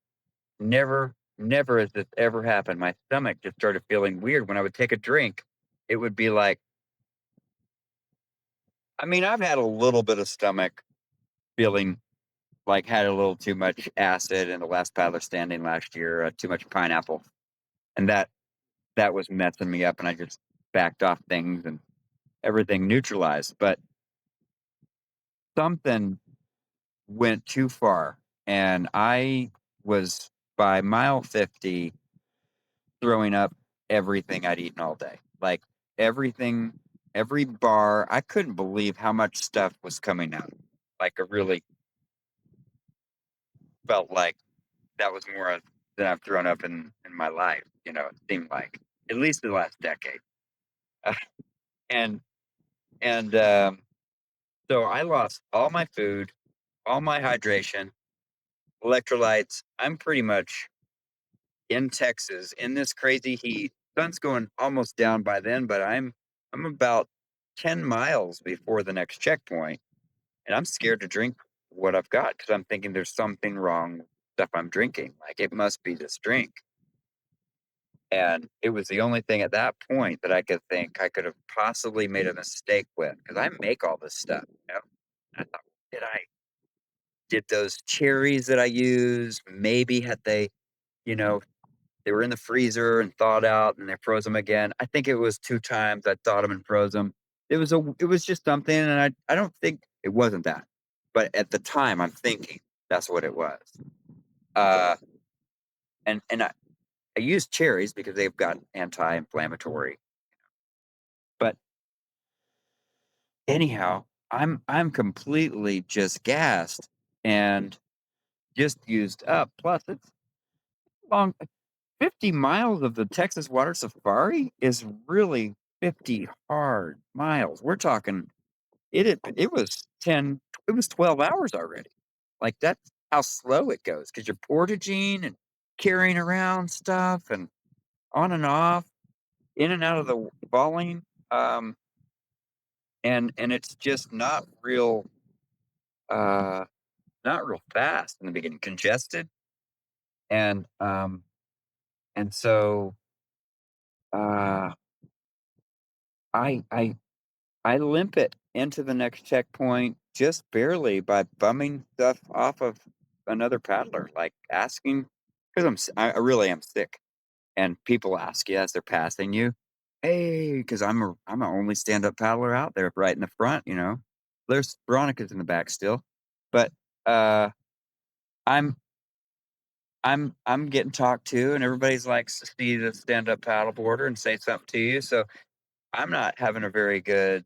never has this ever happened. My stomach just started feeling weird. When I would take a drink, it would be like, I mean, I've had a little bit of stomach feeling, like had a little too much acid in the last paddler standing last year, too much pineapple, and that was messing me up, and I just backed off things, and everything neutralized. But something went too far, and I was by mile 50 throwing up everything I'd eaten all day. Like everything, every bar. I couldn't believe how much stuff was coming out. Like I really felt like that was more than I've thrown up in my life. It seemed like at least the last decade. and and so I lost all my food, all my hydration, electrolytes. I'm pretty much in Texas in this crazy heat. Sun's going almost down by then, but I'm about 10 miles before the next checkpoint, and I'm scared to drink what I've got because I'm thinking there's something wrong with stuff I'm drinking. Like it must be this drink. And it was the only thing at that point that I could think I could have possibly made a mistake with because I make all this stuff. I thought, did those cherries that I use, maybe had you know, they were in the freezer and thawed out and they froze them again. I think it was 2 times I thawed them and froze them. It was just something, and I don't think it wasn't that. But at the time, I'm thinking that's what it was. Uh, and I use cherries because they've got anti-inflammatory. But anyhow, I'm completely just gassed and just used up. Plus, it's long. 50 miles of the Texas water safari is really 50 hard miles. We're talking it was 10, it was 12 hours already. Like that's how slow it goes because you're portaging and carrying around stuff and on and off, in and out of the falling. Um, and it's just uh not real fast in the beginning, congested. And so uh I I limp it into the next checkpoint just barely by bumming stuff off of another paddler, like asking because I really am sick, and people ask you as they're passing you, "Hey," because I'm a only stand up paddler out there, right in the front. There's Veronica's in the back still, but uh, I'm I'm getting talked to, and everybody's like see the stand up paddleboarder and say something to you, so I'm not having a very good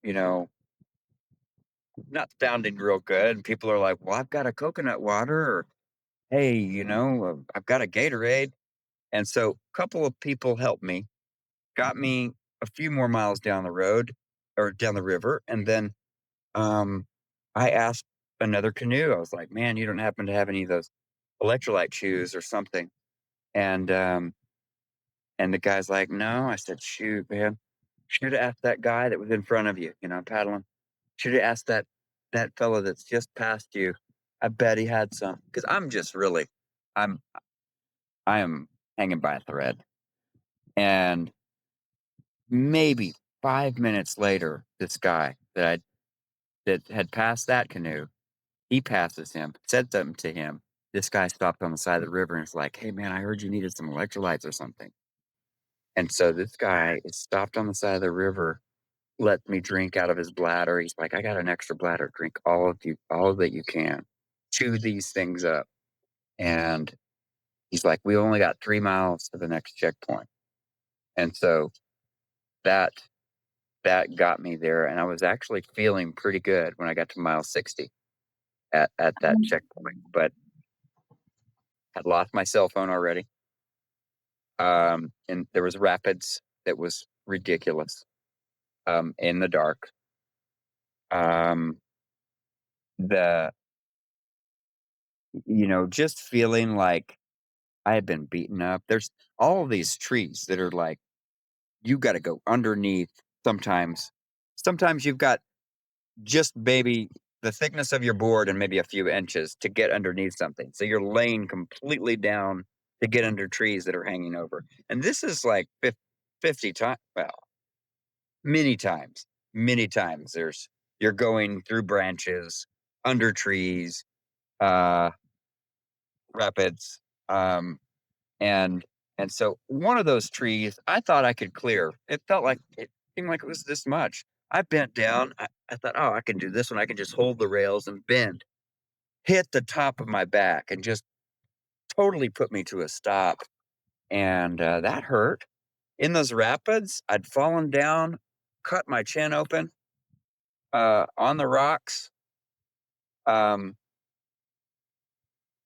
you know not sounding real good. And people are like, well, I've got a coconut water, or hey, I've got a Gatorade. And so a couple of people helped me, got me a few more miles down the road or down the river. And then um, I asked another canoe, I was like, man, you don't happen to have any of those electrolyte chews or something? And, um, and the guy's like, no. I said, shoot, man, should have asked that guy that was in front of you, paddling. Should have asked that fellow that's just past you. I bet he had some. Because I'm just really I'm I am hanging by a thread. And maybe 5 minutes later, this guy that had passed that canoe, he passes him, said something to him. This guy stopped on the side of the river and is like, "Hey man, I heard you needed some electrolytes or something." And so this guy is stopped on the side of the river, let me drink out of his bladder. He's like, "I got an extra bladder. Drink all that you can. Chew these things up." And he's like, "We only got 3 miles to the next checkpoint." And so that that got me there, and I was actually feeling pretty good when I got to mile 60 at that checkpoint, but had lost my cell phone already. And there was rapids that was ridiculous, in the dark. Um, the just feeling like I had been beaten up. There's all of these trees that are like, you gotta go underneath sometimes. Sometimes you've got just maybe the thickness of your board and maybe a few inches to get underneath something. So you're laying completely down to get under trees that are hanging over. And this is like 50 times, well, many times you're going through branches, under trees, uh, rapids, um, and and so one of those trees I thought I could clear. It seemed like it was this much. I bent down. I thought, oh, I can do this one. I can just hold the rails and bend, hit the top of my back, and just totally put me to a stop. And that hurt. In those rapids, I'd fallen down, cut my chin open on the rocks. Um,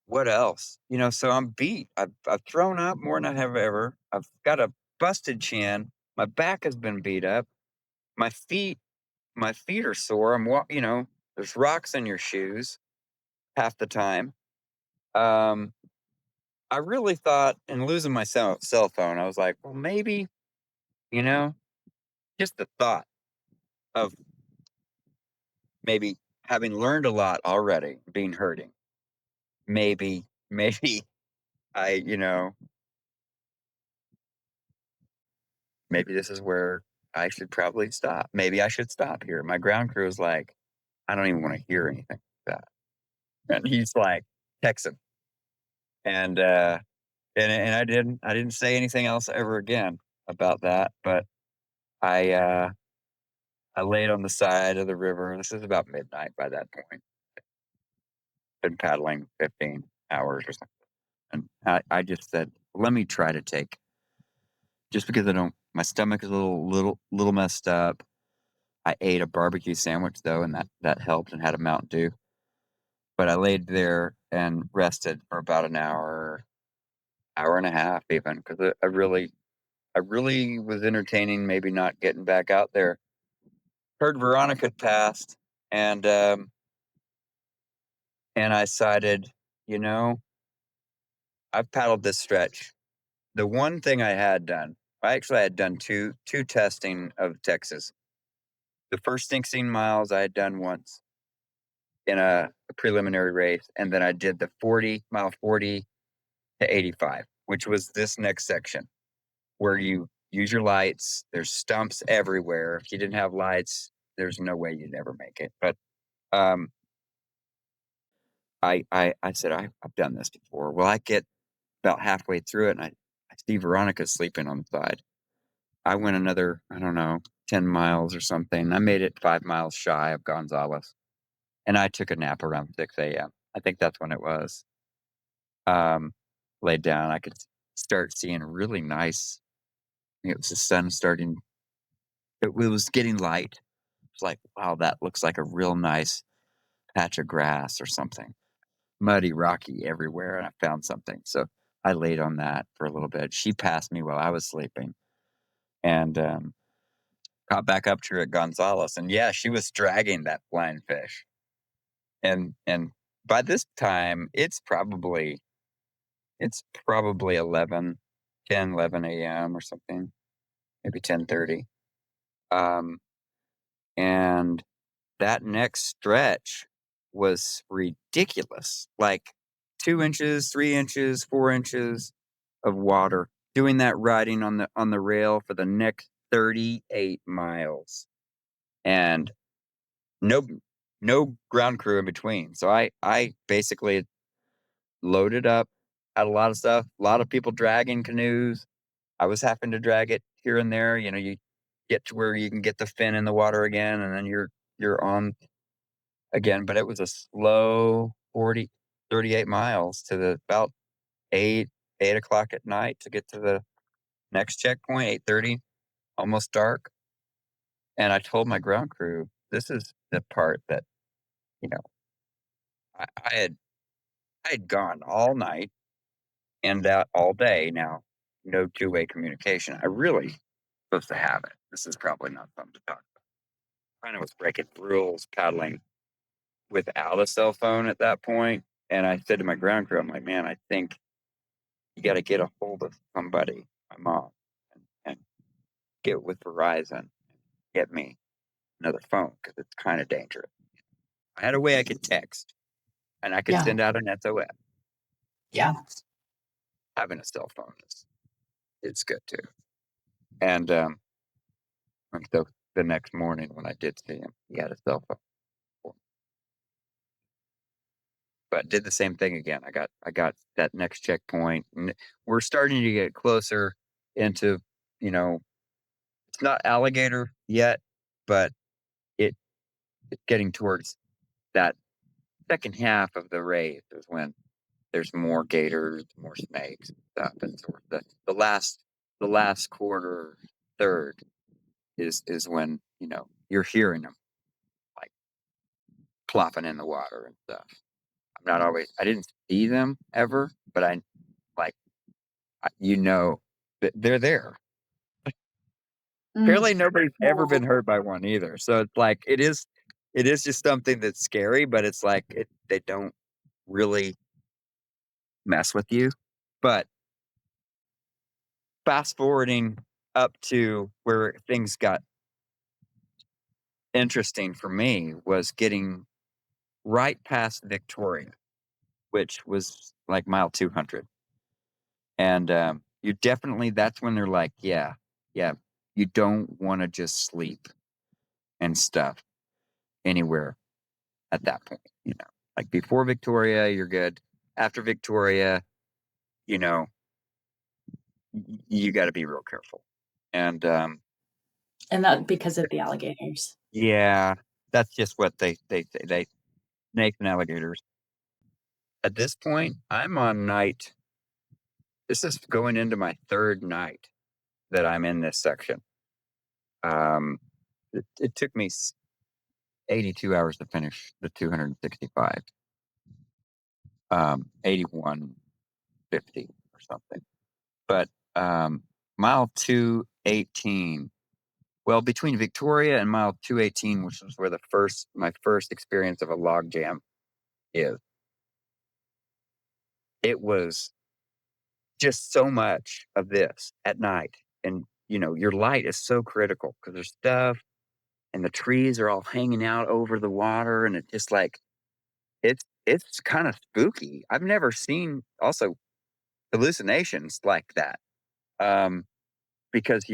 what else? So I'm beat. I've thrown up more than I have ever. I've got a busted chin. My back has been beat up. My feet, my feet are sore. There's rocks in your shoes half the time. Um, I really thought in losing my cell phone, I was like, well, maybe, you know, just the thought of maybe having learned a lot already, being hurting. Maybe I, maybe this is where I should probably stop. Maybe I should stop here. My ground crew is like, I don't even want to hear anything like that. And he's like, Texan. And I didn't say anything else ever again about that. But I laid on the side of the river. This is about midnight by that point. Been paddling 15 hours or something. And I just said, let me try to take, just because my stomach is a little messed up. I ate a barbecue sandwich though, and that helped, and had a Mountain Dew. But I laid there and rested for about an hour and a half even, because I really was entertaining maybe not getting back out there. Heard Veronica had passed, and I decided, you know, I've paddled this stretch. The one thing I had done two testing of Texas. The first 16 miles I had done once in a preliminary race, and then I did the 40 to 85, which was this next section where you use your lights. There's stumps everywhere. If you didn't have lights, there's no way you'd ever make it. But um, I said I've done this before. Well, I get about halfway through it, and I see Veronica sleeping on the side. I went another, I don't know, 10 miles or something. I made it 5 miles shy of Gonzales, and I took a nap around 6 a.m. I think that's when it was. Um, Laid down. I could start seeing a really nice. It was the sun starting. It was getting light. It's like, wow, that looks like a real nice patch of grass or something. Muddy, rocky everywhere, and I found something. So I laid on that for a little bit. She passed me while I was sleeping, and got back up to her at Gonzales, and yeah, she was dragging that flying fish. And by this time, it's probably 11 a.m. or something, maybe 10:30. Um, and that next stretch was ridiculous, like 2 inches, 3 inches, 4 inches of water. Doing that riding on the rail for the next 38 miles, and no no ground crew in between. So I basically loaded up, had a lot of stuff, a lot of people dragging canoes. I was having to drag it here and there. You get to where you can get the fin in the water again, and then you're on again. But it was a slow 38 miles to the about 8 o'clock at night to get to the next checkpoint, 8:30, almost dark. And I told my ground crew, this is the part that, you know, I had gone all night and out all day. Now, no two-way communication. I really supposed to have it. This is probably not something to talk about. Kind of was breaking rules paddling without a cell phone at that point. And I said to my ground crew, I'm like, man, I think you got to get a hold of somebody, my mom, and get with Verizon, get me another phone, because it's kind of dangerous. I had a way I could text, and I could Yeah. send out an SOS. Yeah. Having a cell phone is good too. And so the next morning when I did see him, he had a cell phone. But did the same thing again. I got that next checkpoint, and we're starting to get closer into, it's not alligator yet, but it's getting towards that second half of the race is when there's more gators, more snakes and stuff. And sort of the last quarter, third is when, you're hearing them like plopping in the water and stuff. I didn't see them ever, but like, that they're there. Apparently nobody's ever been hurt by one either. So it's like, it is just something that's scary, but it's like, they don't really mess with you. But fast forwarding up to where things got interesting for me was getting right past Victoria, which was like mile 200. And that's when they're like, yeah, you don't want to just sleep and stuff anywhere at that point. Like before Victoria, you're good. After Victoria, you know, you got to be real careful. And And that because of the alligators. yeah, that's just what they say. They snakes and alligators. At this point, I'm on night. This is going into my third night that I'm in this section. It took me 82 hours to finish the 265. 8150 or something. But mile 218. Well, between Victoria and mile 218, which was where my first experience of a log jam is, it was just so much of this at night. And, your light is so critical because there's stuff and the trees are all hanging out over the water. And it's just like, it's kind of spooky. I've never seen also hallucinations like that. Because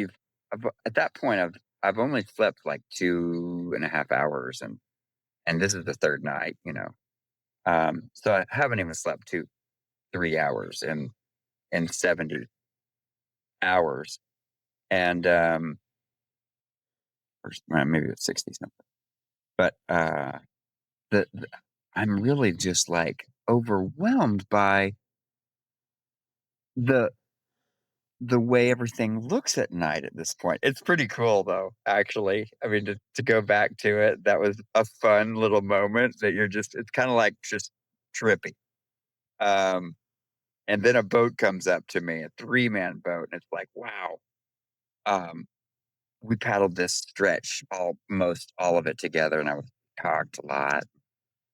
at that point, I've only slept like 2.5 hours and this is the third night, so I haven't even slept 3 hours in 70 hours. And, or maybe it's 60 something, but, I'm really just like overwhelmed by the way everything looks at night at this point. It's pretty cool though, actually. I mean, to go back to it, that was a fun little moment that it's kind of like just trippy. Um, and then a boat comes up to me, a 3-man boat, and it's like, wow. Um, we paddled this stretch almost all of it together, and I was talked a lot.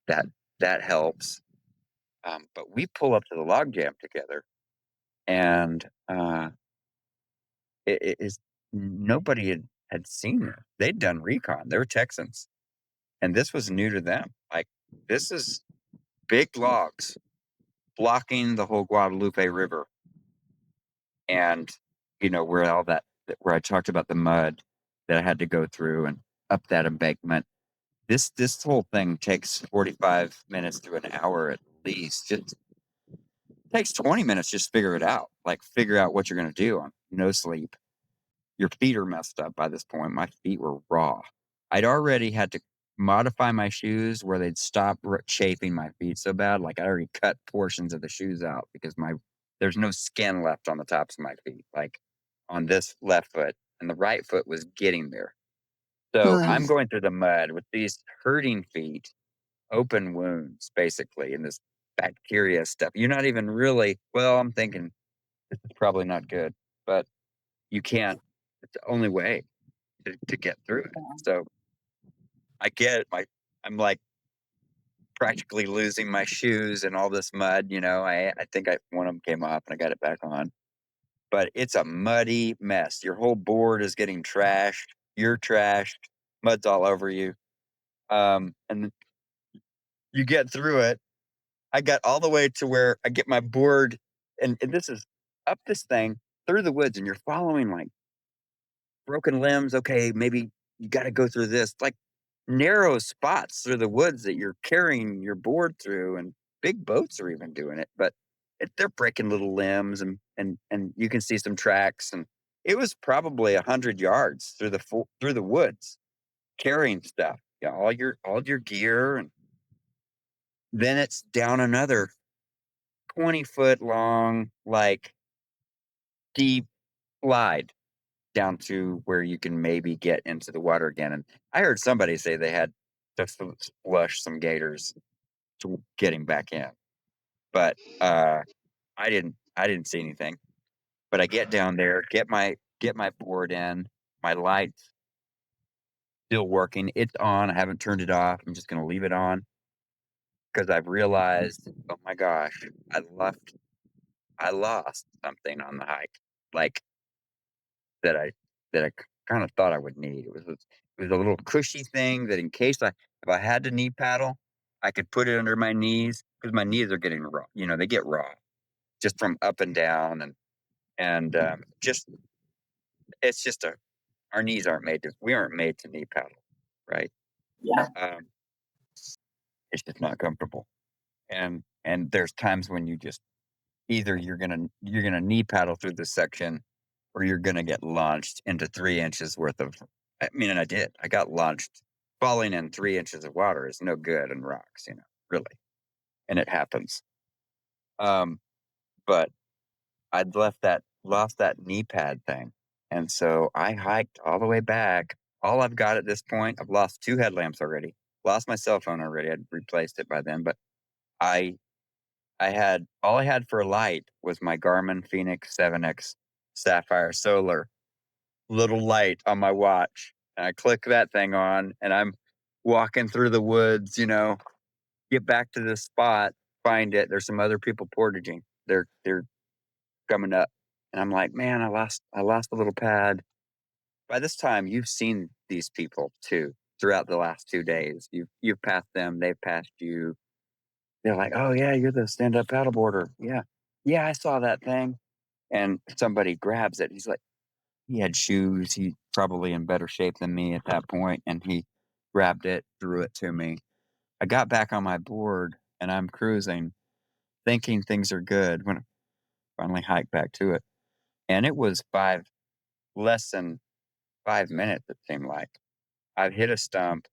That that helps. But we pull up to the log jam together, and it is nobody had seen it. They'd done recon. They were Texans, and this was new to them. Like, this is big logs blocking the whole Guadalupe River, and where I talked about the mud that I had to go through and up that embankment. This whole thing takes 45 minutes to an hour at least. Just takes 20 minutes just figure it out. Like, figure out what you're going to do on no sleep. Your feet are messed up by this point. My feet were raw. I'd already had to modify my shoes where they'd stop chafing my feet so bad. Like, I already cut portions of the shoes out because there's no skin left on the tops of my feet, like on this left foot, and the right foot was getting there. So I'm going through the mud with these hurting feet, open wounds, basically, and this bacteria stuff. You're not even really, well, I'm thinking this is probably not good, but you can't, it's the only way to get through it. So I get it. I'm like practically losing my shoes and all this mud. I think one of them came off and I got it back on. But it's a muddy mess. Your whole board is getting trashed. You're trashed. Mud's all over you. And you get through it. I got all the way to where I get my board, and this is up this thing through the woods, and you're following like broken limbs. Okay, maybe you got to go through this, like narrow spots through the woods that you're carrying your board through, and big boats are even doing it, but they're breaking little limbs, and you can see some tracks, and it was probably 100 yards through the woods carrying stuff. all your gear, and then it's down another 20-foot long, like, deep slide down to where you can maybe get into the water again. And I heard somebody say they had to flush some gators to get him back in, but I didn't see anything. But I get down there, get my board in, my light's still working. It's on. I haven't turned it off. I'm just gonna leave it on because I've realized, oh my gosh, I lost something on the hike, like that I that I kind of thought I would need. It was a little cushy thing that in case if I had to knee paddle, I could put it under my knees because my knees are getting raw. They get raw just from up and down, and just it's just our knees aren't made to we aren't made to knee paddle, right? Yeah. Um, it's just not comfortable. And there's times when you just either you're gonna knee paddle through this section, or you're gonna get launched into 3 inches worth of. I mean, and I did. I got launched. Falling in 3 inches of water is no good in rocks, really, and it happens. Um, but I'd lost that knee pad thing, and so I hiked all the way back. All I've got at this point, I've lost 2 headlamps already. Lost my cell phone already. I'd replaced it by then, but I I had for a light was my Garmin Fenix 7X Sapphire Solar little light on my watch. And I click that thing on, and I'm walking through the woods, get back to this spot, find it. There's some other people portaging. They're coming up. And I'm like, man, I lost a little pad. By this time, you've seen these people too throughout the last 2 days. You've passed them, they've passed you. They're like, "Oh, yeah, you're the stand-up paddleboarder. Yeah. Yeah, I saw that thing." And somebody grabs it. He's like he had shoes. He probably in better shape than me at that point, and he grabbed it, threw it to me. I got back on my board, and I'm cruising, thinking things are good when I finally hiked back to it. And it was less than 5 minutes, it seemed like. I've hit a stump,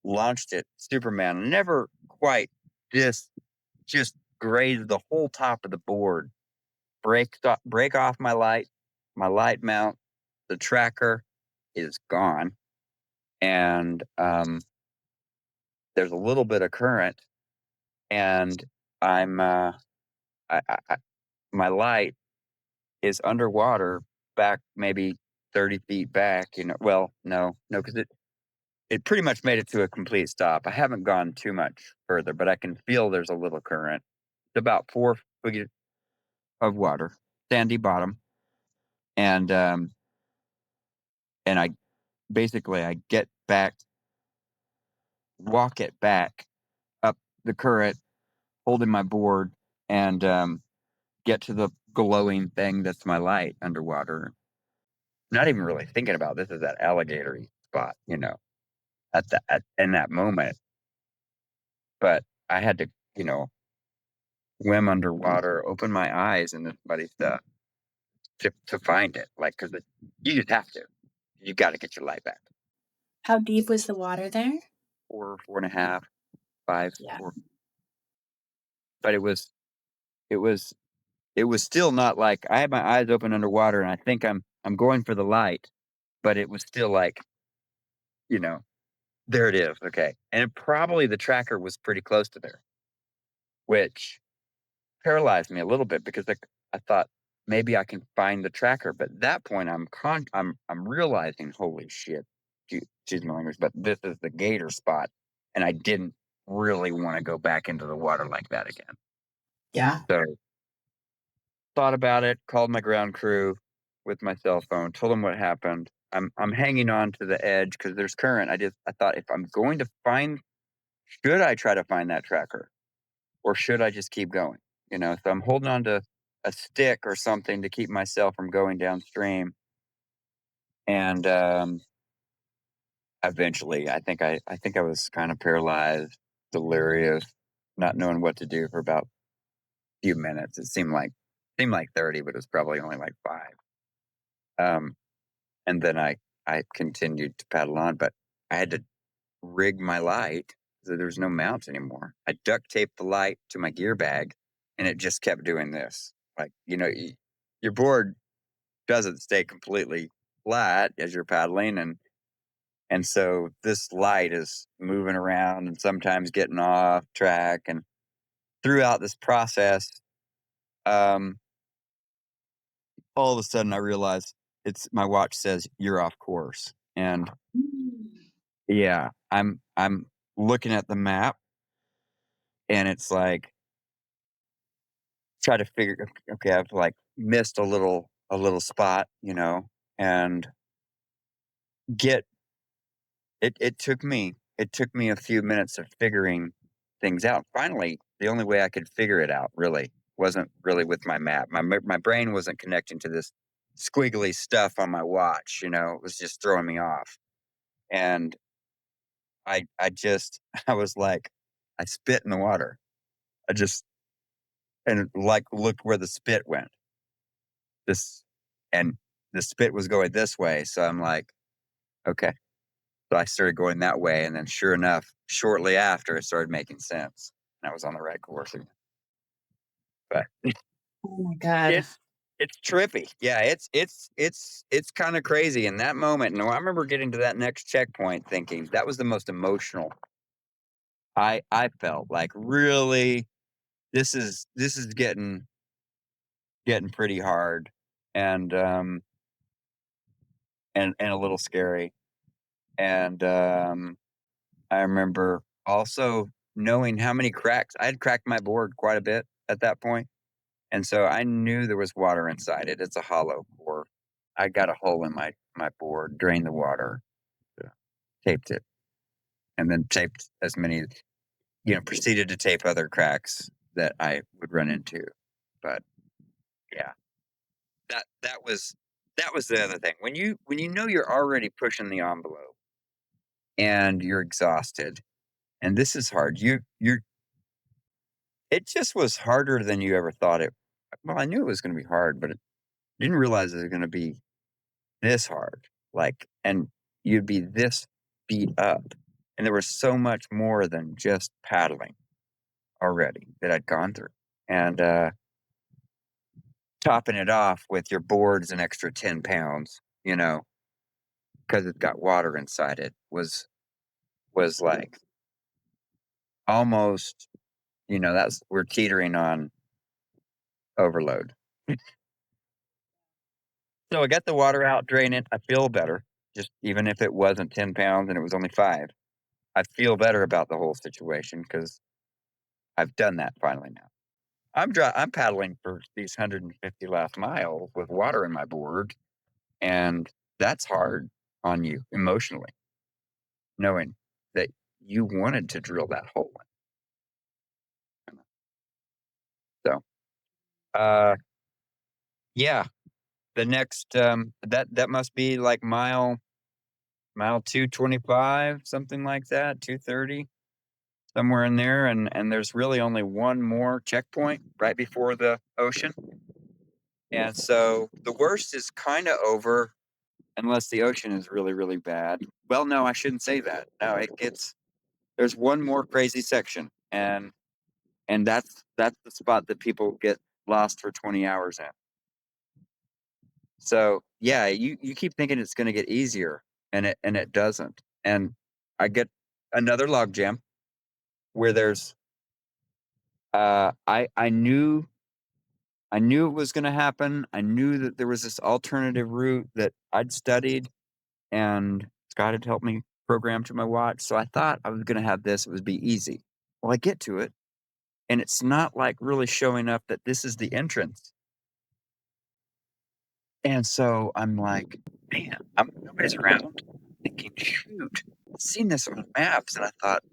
launched it, Superman, never quite just grazed the whole top of the board, break off my light mount, the tracker is gone, and there's a little bit of current, and I'm I my light is underwater back maybe 30 feet back. Well, no, because it pretty much made it to a complete stop. I haven't gone too much further, but I can feel there's a little current. It's about 4 feet of water, sandy bottom, and I basically I get back, walk it back up the current, holding my board, and get to the glowing thing that's my light underwater. Not even really thinking about this is that alligator spot, in that moment. But I had to, swim underwater, open my eyes, and this buddy stuff to find it. Like, because you just have to. You got to get your light back. How deep was the water there? 4.5, 5, Yeah. 4. But it was it was still not like I had my eyes open underwater, and I think I'm going for the light, but it was still like, you know, there it is. Okay. And probably the tracker was pretty close to there, which paralyzed me a little bit because I thought maybe I can find the tracker. But at that point, I'm realizing, holy shit, excuse my language, but this is the gator spot, and I didn't really want to go back into the water like that again. Yeah. So thought about it, called my ground crew with my cell phone, told them what happened. I'm hanging on to the edge because there's current. I thought if I'm going to should I try to find that tracker, or should I just keep going? So I'm holding on to a stick or something to keep myself from going downstream. And eventually, I think I was kind of paralyzed, delirious, not knowing what to do for about a few minutes. It seemed like 30, but it was probably only like 5. And then I continued to paddle on, but I had to rig my light so there's no mount anymore. I duct taped the light to my gear bag, and it just kept doing this. Like, your board doesn't stay completely flat as you're paddling, and so this light is moving around and sometimes getting off track. And throughout this process, um, all of a sudden I realize it's my watch says you're off course, and yeah, I'm looking at the map, and it's like try to figure, okay, I've like missed a little spot, and get it took me a few minutes of figuring things out. Finally, the only way I could figure it out really wasn't really with my map. My brain wasn't connecting to this squiggly stuff on my watch, it was just throwing me off. And I just I was like, I spit in the water. I just and like looked where the spit went. This and the spit was going this way. So I'm like, okay. So I started going that way, and then sure enough, shortly after, it started making sense, and I was on the right course again. But Oh my God. it's it's trippy. Yeah, it's kind of crazy in that moment. No, I remember getting to that next checkpoint, thinking that was the most emotional I felt. Like, really, this is getting pretty hard, and and a little scary. And I remember also knowing how many cracks I had cracked my board quite a bit at that point, and so I knew there was water inside it. It's a hollow core. I got a hole in my board, drained the water, uh, taped it, and then taped as many. Proceeded to tape other cracks that I would run into. But yeah, that was the other thing. When you know you're already pushing the envelope and you're exhausted, and this is hard. You're It just was harder than you ever thought it. Well, I knew it was gonna be hard, but I didn't realize it was gonna be this hard, like, and you'd be this beat up, and there was so much more than just paddling already that I'd gone through, and, topping it off with your board's an extra 10 pounds, because 'cause it's got water inside it was like almost, that's we're teetering on overload. So I got the water out, drain it. I feel better. Just even if it wasn't 10 pounds and it was only 5, I feel better about the whole situation because I've done that finally now. I'm paddling for these 150 last miles with water in my board, and that's hard on you emotionally, knowing that you wanted to drill that hole in. So, uh, yeah, the next, that must be like mile 225, something like that, 230. Somewhere in there, and there's really only one more checkpoint right before the ocean, and so the worst is kinda over unless the ocean is really, really bad. Well, no, I shouldn't say that. No, there's one more crazy section, and that's the spot that people get lost for 20 hours at. So, yeah, you keep thinking it's gonna get easier, and it doesn't, and I get another log jam where there's, I knew it was gonna happen. I knew that there was this alternative route that I'd studied, and Scott had helped me program to my watch, so I thought I was gonna have this, it would be easy. Well, I get to it, and it's not, like, really showing up that this is the entrance, and so I'm like, "Man, nobody's around." Thinking, "Shoot, I've seen this on maps," and I thought,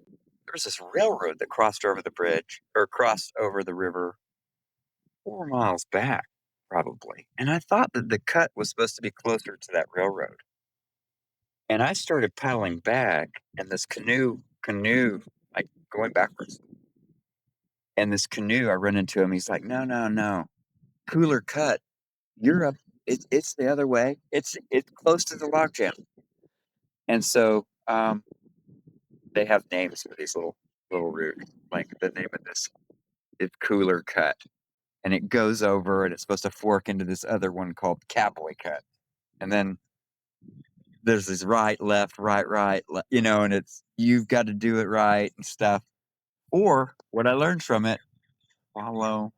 "There's this railroad that crossed over the bridge or crossed over the river 4 miles back, probably," and I thought that the cut was supposed to be closer to that railroad. And I started paddling back, and this canoe, like, going backwards, and this canoe, I run into him, he's like, "No, no, no, cooler cut, you're up it's the other way, it's close to the logjam." And so, they have names for these little routes. Like the name of this is Cooler Cut, and it goes over, and it's supposed to fork into this other one called Cowboy Cut, and then there's this right, left, right, and it's you've got to do it right and stuff. Or what I learned from it, follow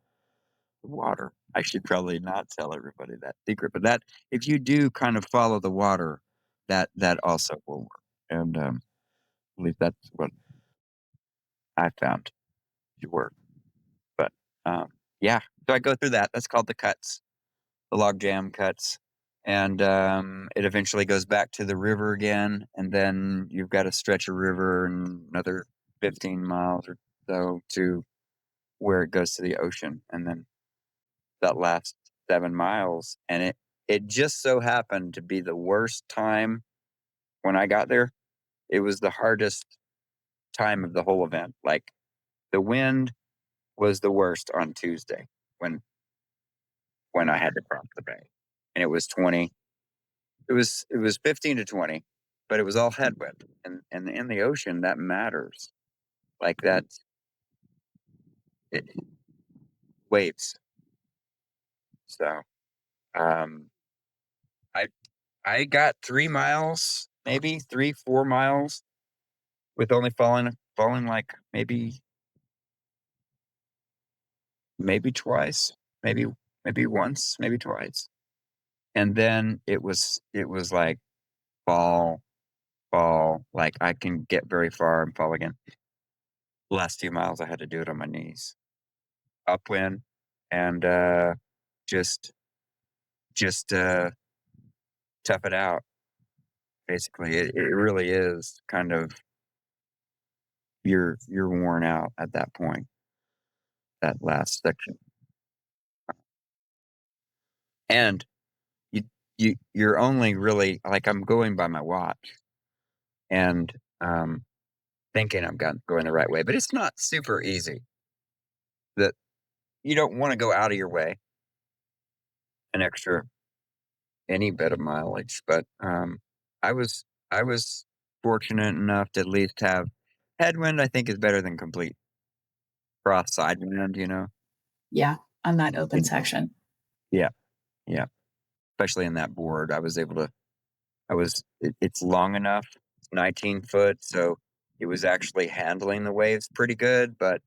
the water. I should probably not tell everybody that secret, but that if you do kind of follow the water, that also will work. And at least that's what I found to work. But um, yeah, so I go through that. That's called the cuts, the log jam cuts. And it eventually goes back to the river again. And then you've got to stretch a river and another 15 miles or so to where it goes to the ocean. And then that last 7 miles. And it just so happened to be the worst time when I got there. It was the hardest time of the whole event. Like the wind was the worst on Tuesday when I had to cross the bay. And it was 20. It was 15 to 20, but it was all headwind. And in the ocean that matters. Like that it, waves. So um I I got 3 miles, maybe 3, 4 miles with only falling like maybe twice, maybe once, maybe twice. And then it was like fall, fall, like I can get very far and fall again. The last few miles I had to do it on my knees. Upwind and just just tough it out. Basically, it really is kind of you're worn out at that point, that last section. And you you're only really like I'm going by my watch and thinking going the right way, but it's not super easy. That you don't want to go out of your way an extra any bit of mileage, but I was fortunate enough to at least have headwind. I think is better than complete cross side wind. Yeah, on that open It- section. yeah, yeah. Especially in that board, I was able to. It's long enough. It's 19 foot, so it was actually handling the waves pretty good. But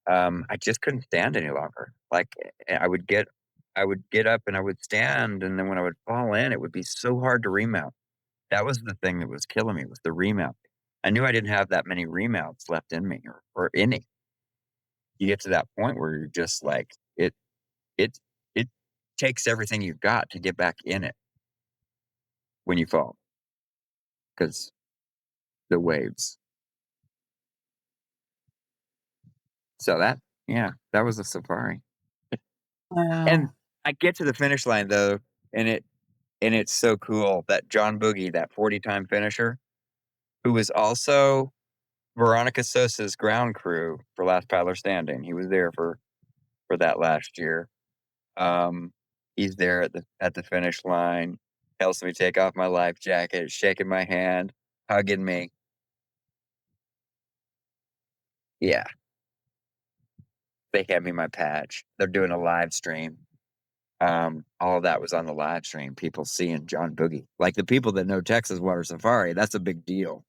I just couldn't stand any longer. Like I would get up and I would stand, and then when I would fall in, it would be so hard to remount. That was the thing that was killing me was the remount. I knew I didn't have that many remounts left in me or any. You get to that point where you're just like it it takes everything you've got to get back in it when you fall because the waves. So that was a safari. And Wow. I get to the finish line though, and it's so cool that John Boogie, that 40-time finisher, who was also Veronica Sosa's ground crew for Last Paddler Standing. He was there for that last year. Um, he's there at the finish line, helps me take off my life jacket, shaking my hand, hugging me. Yeah, they hand me my patch. They're doing a live stream. All of that was on the live stream. People seeing John Boogie, like the people that know Texas Water Safari. That's a big deal.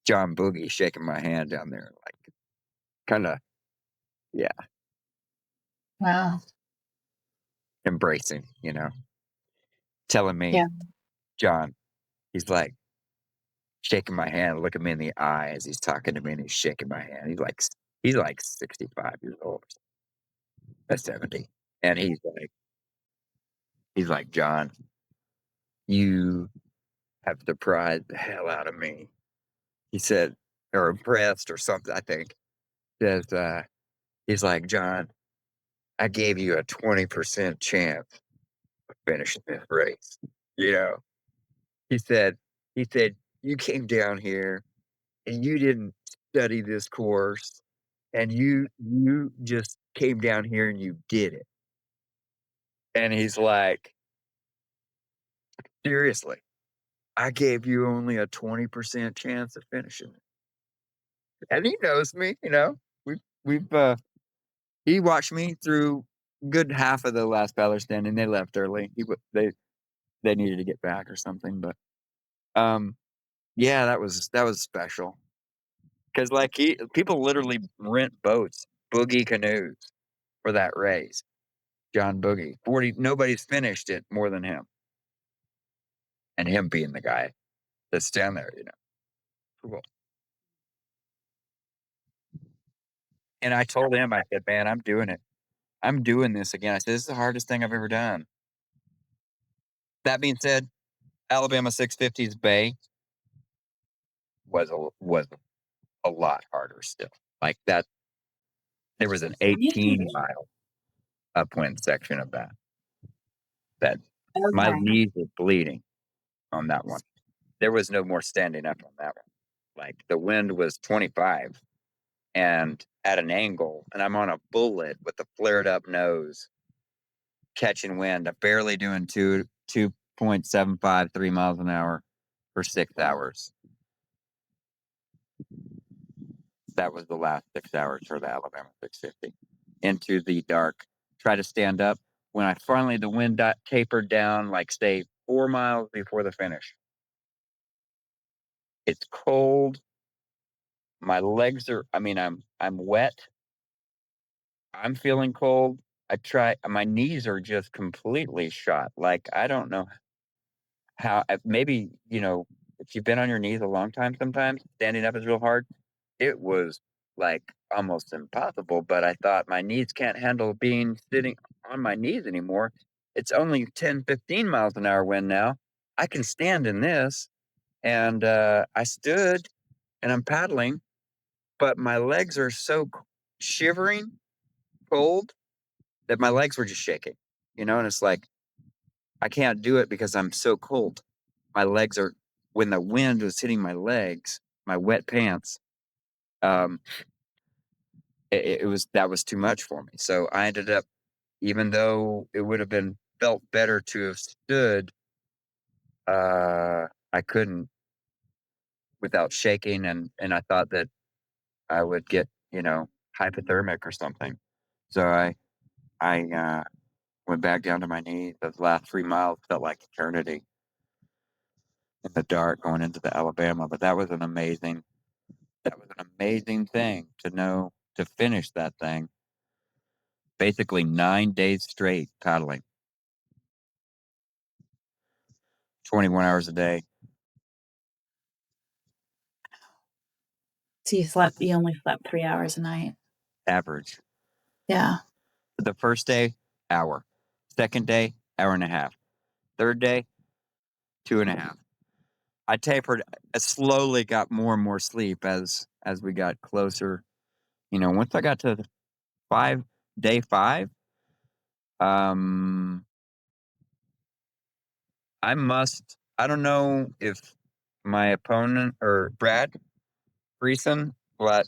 John Boogie shaking my hand down there, like kind of, yeah, Wow. embracing, telling me, Yeah. John, he's like shaking my hand, looking me in the eye as he's talking to me, and he's shaking my hand. He's like 65 years old, or 70, and he's like, John, you have surprised the hell out of me. He said, or impressed, or something. I think that he's like, John, I gave you a 20% chance of finishing this race. You know, he said, he said, you came down here and you didn't study this course and you just came down here and you did it. And he's like, seriously, I gave you only a 20% chance of finishing it. And he knows me, we've he watched me through good half of the last paddler stand, and they left early. They needed to get back or something, but yeah, that was special because people literally rent boats, boogie canoes for that race. John Boogie, 40. Nobody's finished it more than him, and him being the guy that's down there. Cool. And I told him, I said, "Man, I'm doing it. I'm doing this again." I said, "This is the hardest thing I've ever done." That being said, Alabama 650's Bay was a lot harder still. Like that, there was an Really? 18-mile upwind section of that my Okay. knees were bleeding on that one. There was no more standing up on that one. Like the wind was 25 and at an angle, and I'm on a bullet with a flared up nose, catching wind. I'm barely doing 2.75, 3 miles an hour for 6 hours. That was the last 6 hours for the Alabama 650. Into the dark. Try to stand up. When the wind tapered down, like say 4 miles before the finish. It's cold. My legs are. I mean, I'm wet. I'm feeling cold. My knees are just completely shot. Like I don't know how. Maybe if you've been on your knees a long time, sometimes standing up is real hard. It was like almost impossible, but I thought my knees can't handle being sitting on my knees anymore. It's only 10, 15 miles an hour wind now. I can stand in this. And I stood and I'm paddling, but my legs are so shivering, cold, that my legs were just shaking, and it's like, I can't do it because I'm so cold. My legs are, when the wind was hitting my legs, my wet pants, um, that was too much for me. So I ended up, even though it would have been felt better to have stood, I couldn't without shaking, and I thought that I would get hypothermic or something. So I went back down to my knees. Those last 3 miles felt like eternity in the dark going into the Alabama. But that was an amazing thing to know, to finish that thing. Basically 9 days straight paddling, 21 hours a day, So you only slept 3 hours a night. average. Yeah. The first day, hour. Second day, hour and a half. Third day, 2.5. I tapered. I slowly got more and more sleep as we got closer. Once I got to day 5, um, I don't know if my opponent or Brad Greason, but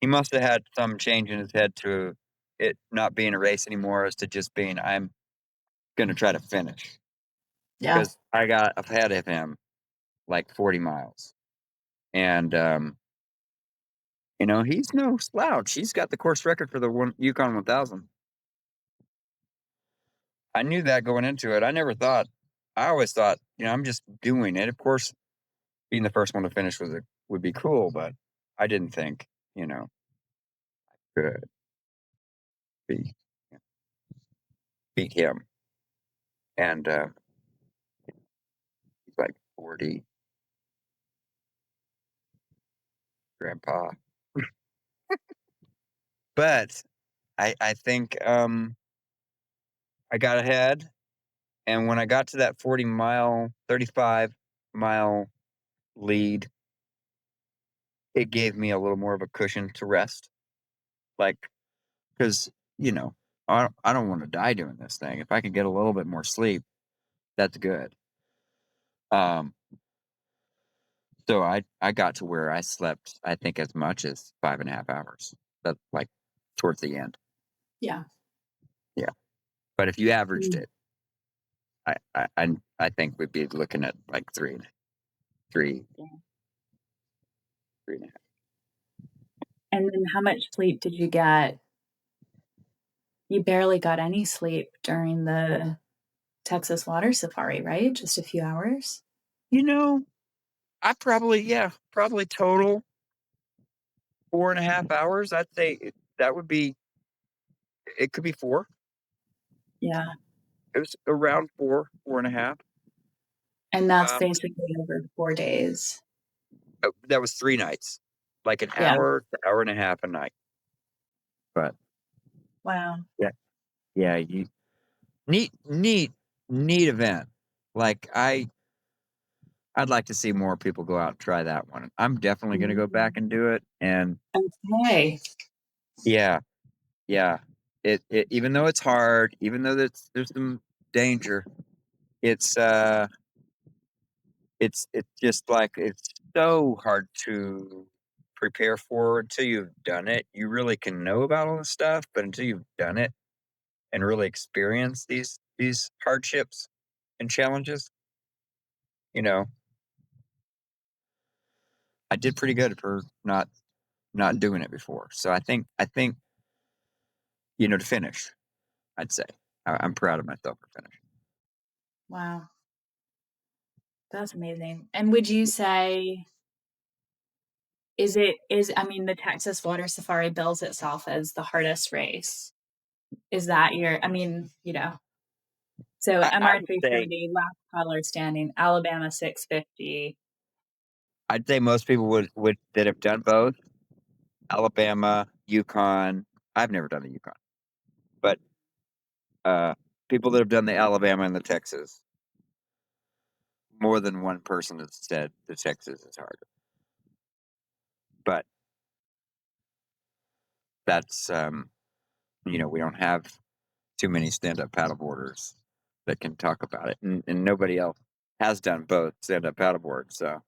he must have had some change in his head to it not being a race anymore, as to just being, I'm going to try to finish, Yeah. because I got ahead of him like 40 miles. And, he's no slouch. He's got the course record for the Yukon 1000. I knew that going into it. I always thought, I'm just doing it. Of course, being the first one to finish would be cool, but I didn't think, could be beat him. And he's like 40, grandpa. But I think I got ahead, and when I got to that 35-mile lead, it gave me a little more of a cushion to rest. Like, because, I don't want to die doing this thing. If I could get a little bit more sleep, that's good. Um, so I got to where I slept, I think, as much as 5.5 hours. That's like towards the end. Yeah. Yeah. But if you averaged Mm. it, I think we'd be looking at like three, Yeah. 3.5. And then how much sleep did you get? You barely got any sleep during the Texas water safari, right? Just a few hours? You know, I probably total 4.5 hours. I'd say that would be, it could be 4. Yeah. It was around 4, 4.5. And that's Um, basically over 4 days. that was 3 nights, like an Yeah. hour to hour and a half a night. But Wow. yeah, yeah, neat, neat, neat event. Like I'd like to see more people go out and try that one. I'm definitely going to go back and do it. And Okay. yeah, yeah, it even though it's hard, even though there's some danger, it's it's just like it's so hard to prepare for until you've done it. You really can know about all this stuff, but until you've done it and really experience these hardships and challenges, you know, I did pretty good for not doing it before. So I think to finish, I'd say I'm proud of myself for finishing. Wow. That's amazing. And would you say I mean, the Texas Water Safari bills itself as the hardest race. Is that your I mean, so I MR would say 340, last paddler standing, Alabama 650. I'd say most people would that have done both Alabama, Yukon. I've never done the Yukon, but uh, people that have done the Alabama and the Texas, more than one person has said the Texas is harder. But that's we don't have too many stand-up paddleboarders that can talk about it, and nobody else has done both stand-up paddleboard. So,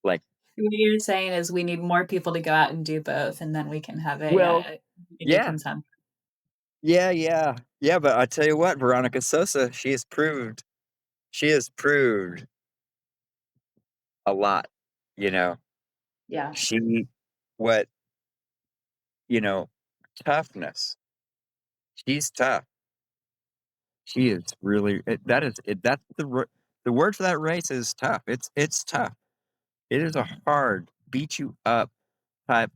like, What you're saying is we need more people to go out and do both, and then we can have well, a community yeah, consensus. yeah. But I tell you what, Veronica Sosa, she has proved a lot. You know, Yeah. she what you know toughness. She's tough. She is really that is it. That's the word for that race is tough. It's tough. It is a hard beat you up type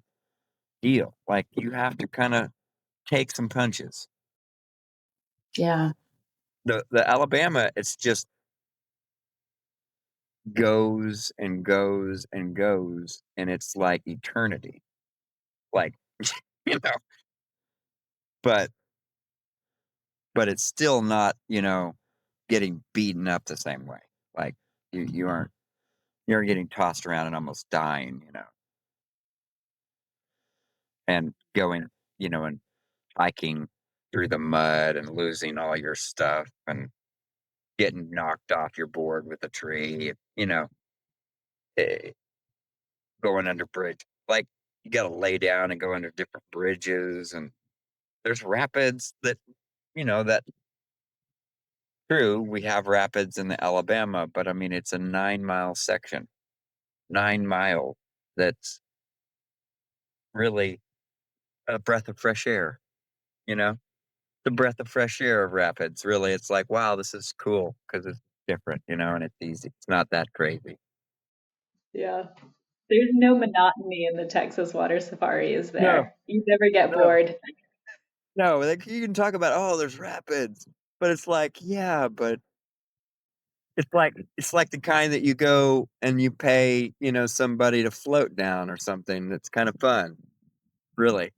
deal. Like you have to kind of take some punches. Yeah. The Alabama, it's just goes and goes and goes, and it's like eternity. Like you know, but it's still not getting beaten up the same way. Like you aren't getting tossed around and almost dying. And going and hiking through the mud and losing all your stuff and getting knocked off your board with a tree. Eh, going under bridge. Like you got to lay down and go under different bridges, and there's rapids that true. We have rapids in the Alabama, but I mean it's a 9-mile section, 9 mile. That's really a breath of fresh air. You know, the breath of fresh air of rapids. Really, it's like wow, this is cool because it's different. And it's easy. It's not that crazy. Yeah. There's no monotony in the Texas water safari, is No, there? You never get no, bored. no. Like you can talk about there's rapids, but it's like yeah, but it's like the kind that you go and you pay, somebody to float down or something. That's kind of fun, really.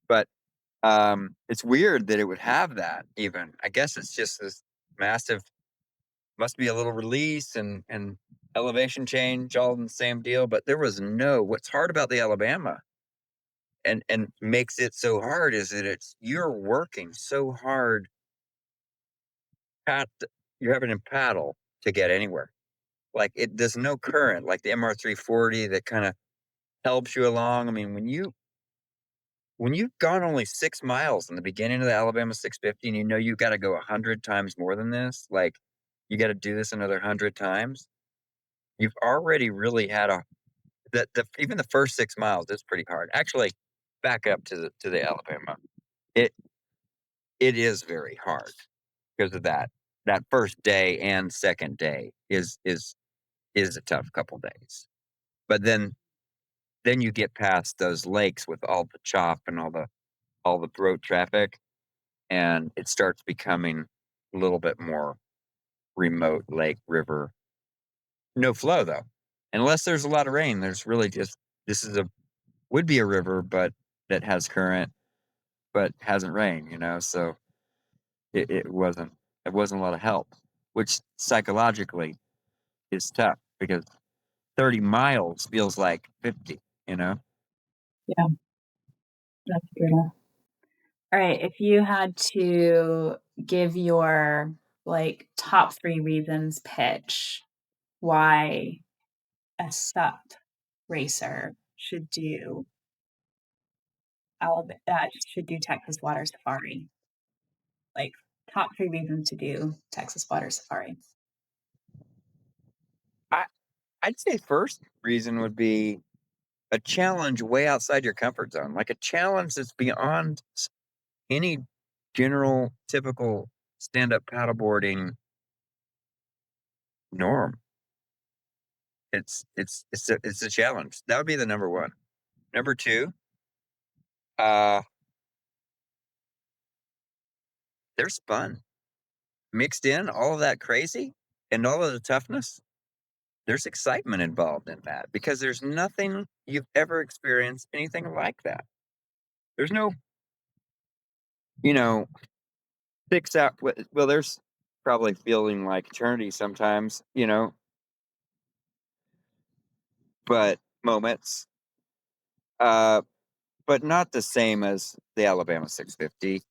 But it's weird that it would have that even. I guess it's just this massive must be a little release and elevation change all in the same deal. But there was what's hard about the Alabama and makes it so hard is that you're working so hard at you're having to paddle to get anywhere. Like there's no current like the MR340 that kind of helps you along. I mean, when you've gone only 6 miles in the beginning of the Alabama 650, and you got to go 100 times more than this, like you got to do this another 100 times. You've already really had even the first 6 miles is pretty hard. Actually, back up to the Alabama. It it is very hard because of that. That first day and second day is a tough couple days. But then you get past those lakes with all the chop and all the road traffic, and it starts becoming a little bit more remote lake, river. No flow though. Unless there's a lot of rain, there's really just this is a would be a river, but that has current, but hasn't rained, so it, it wasn't it wasn't a lot of help, which psychologically is tough because 30 miles feels like 50, you know? Yeah, that's true. All right, if you had to give your, like, top 3 reasons pitch why a SUP racer should do Texas Water Safari. Like, top 3 reasons to do Texas Water Safari. I I'd say first reason would be a challenge way outside your comfort zone, like a challenge that's beyond any general typical stand-up paddleboarding norm. It's a challenge. That would be the number one. Number two, uh, there's fun mixed in all of that crazy and all of the toughness. There's excitement involved in that because there's nothing you've ever experienced anything like that. There's no, you know, 6 hour. Well, there's probably feeling like eternity sometimes, but moments. Uh, but not the same as the Alabama 650.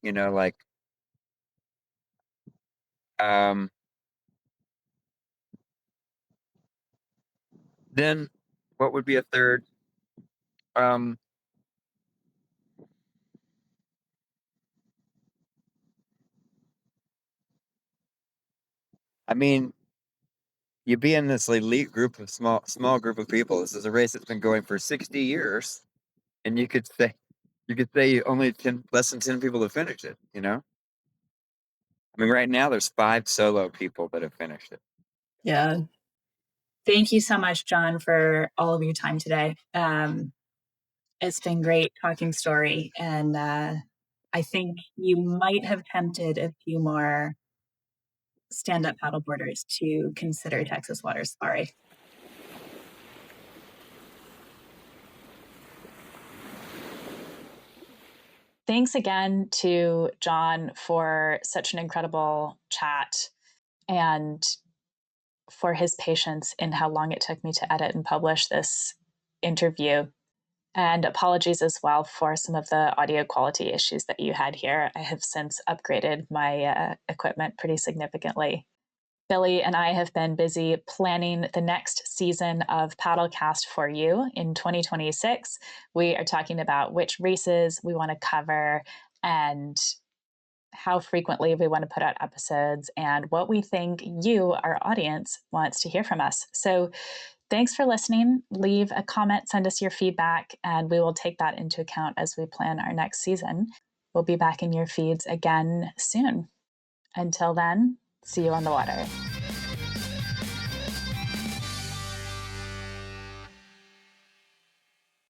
Um, then what would be a third? Um, I mean, you be in this elite group of small group of people. This is a race that's been going for 60 years, and you could say only 10, less than 10 people have finished it. I mean, right now there's 5 solo people that have finished it. Yeah. Thank you so much, John, for all of your time today. It's been great talking story, and I think you might have tempted a few more stand-up paddleboarders to consider Texas Water Safari. Thanks again to John for such an incredible chat and for his patience in how long it took me to edit and publish this interview. And apologies as well for some of the audio quality issues that you had here. I have since upgraded my equipment pretty significantly. Billy and I have been busy planning the next season of Paddlecast for you in 2026. We are talking about which races we want to cover and how frequently we want to put out episodes and what we think you, our audience, wants to hear from us. So thanks for listening. Leave a comment, send us your feedback, and we will take that into account as we plan our next season. We'll be back in your feeds again soon. Until then, see you on the water.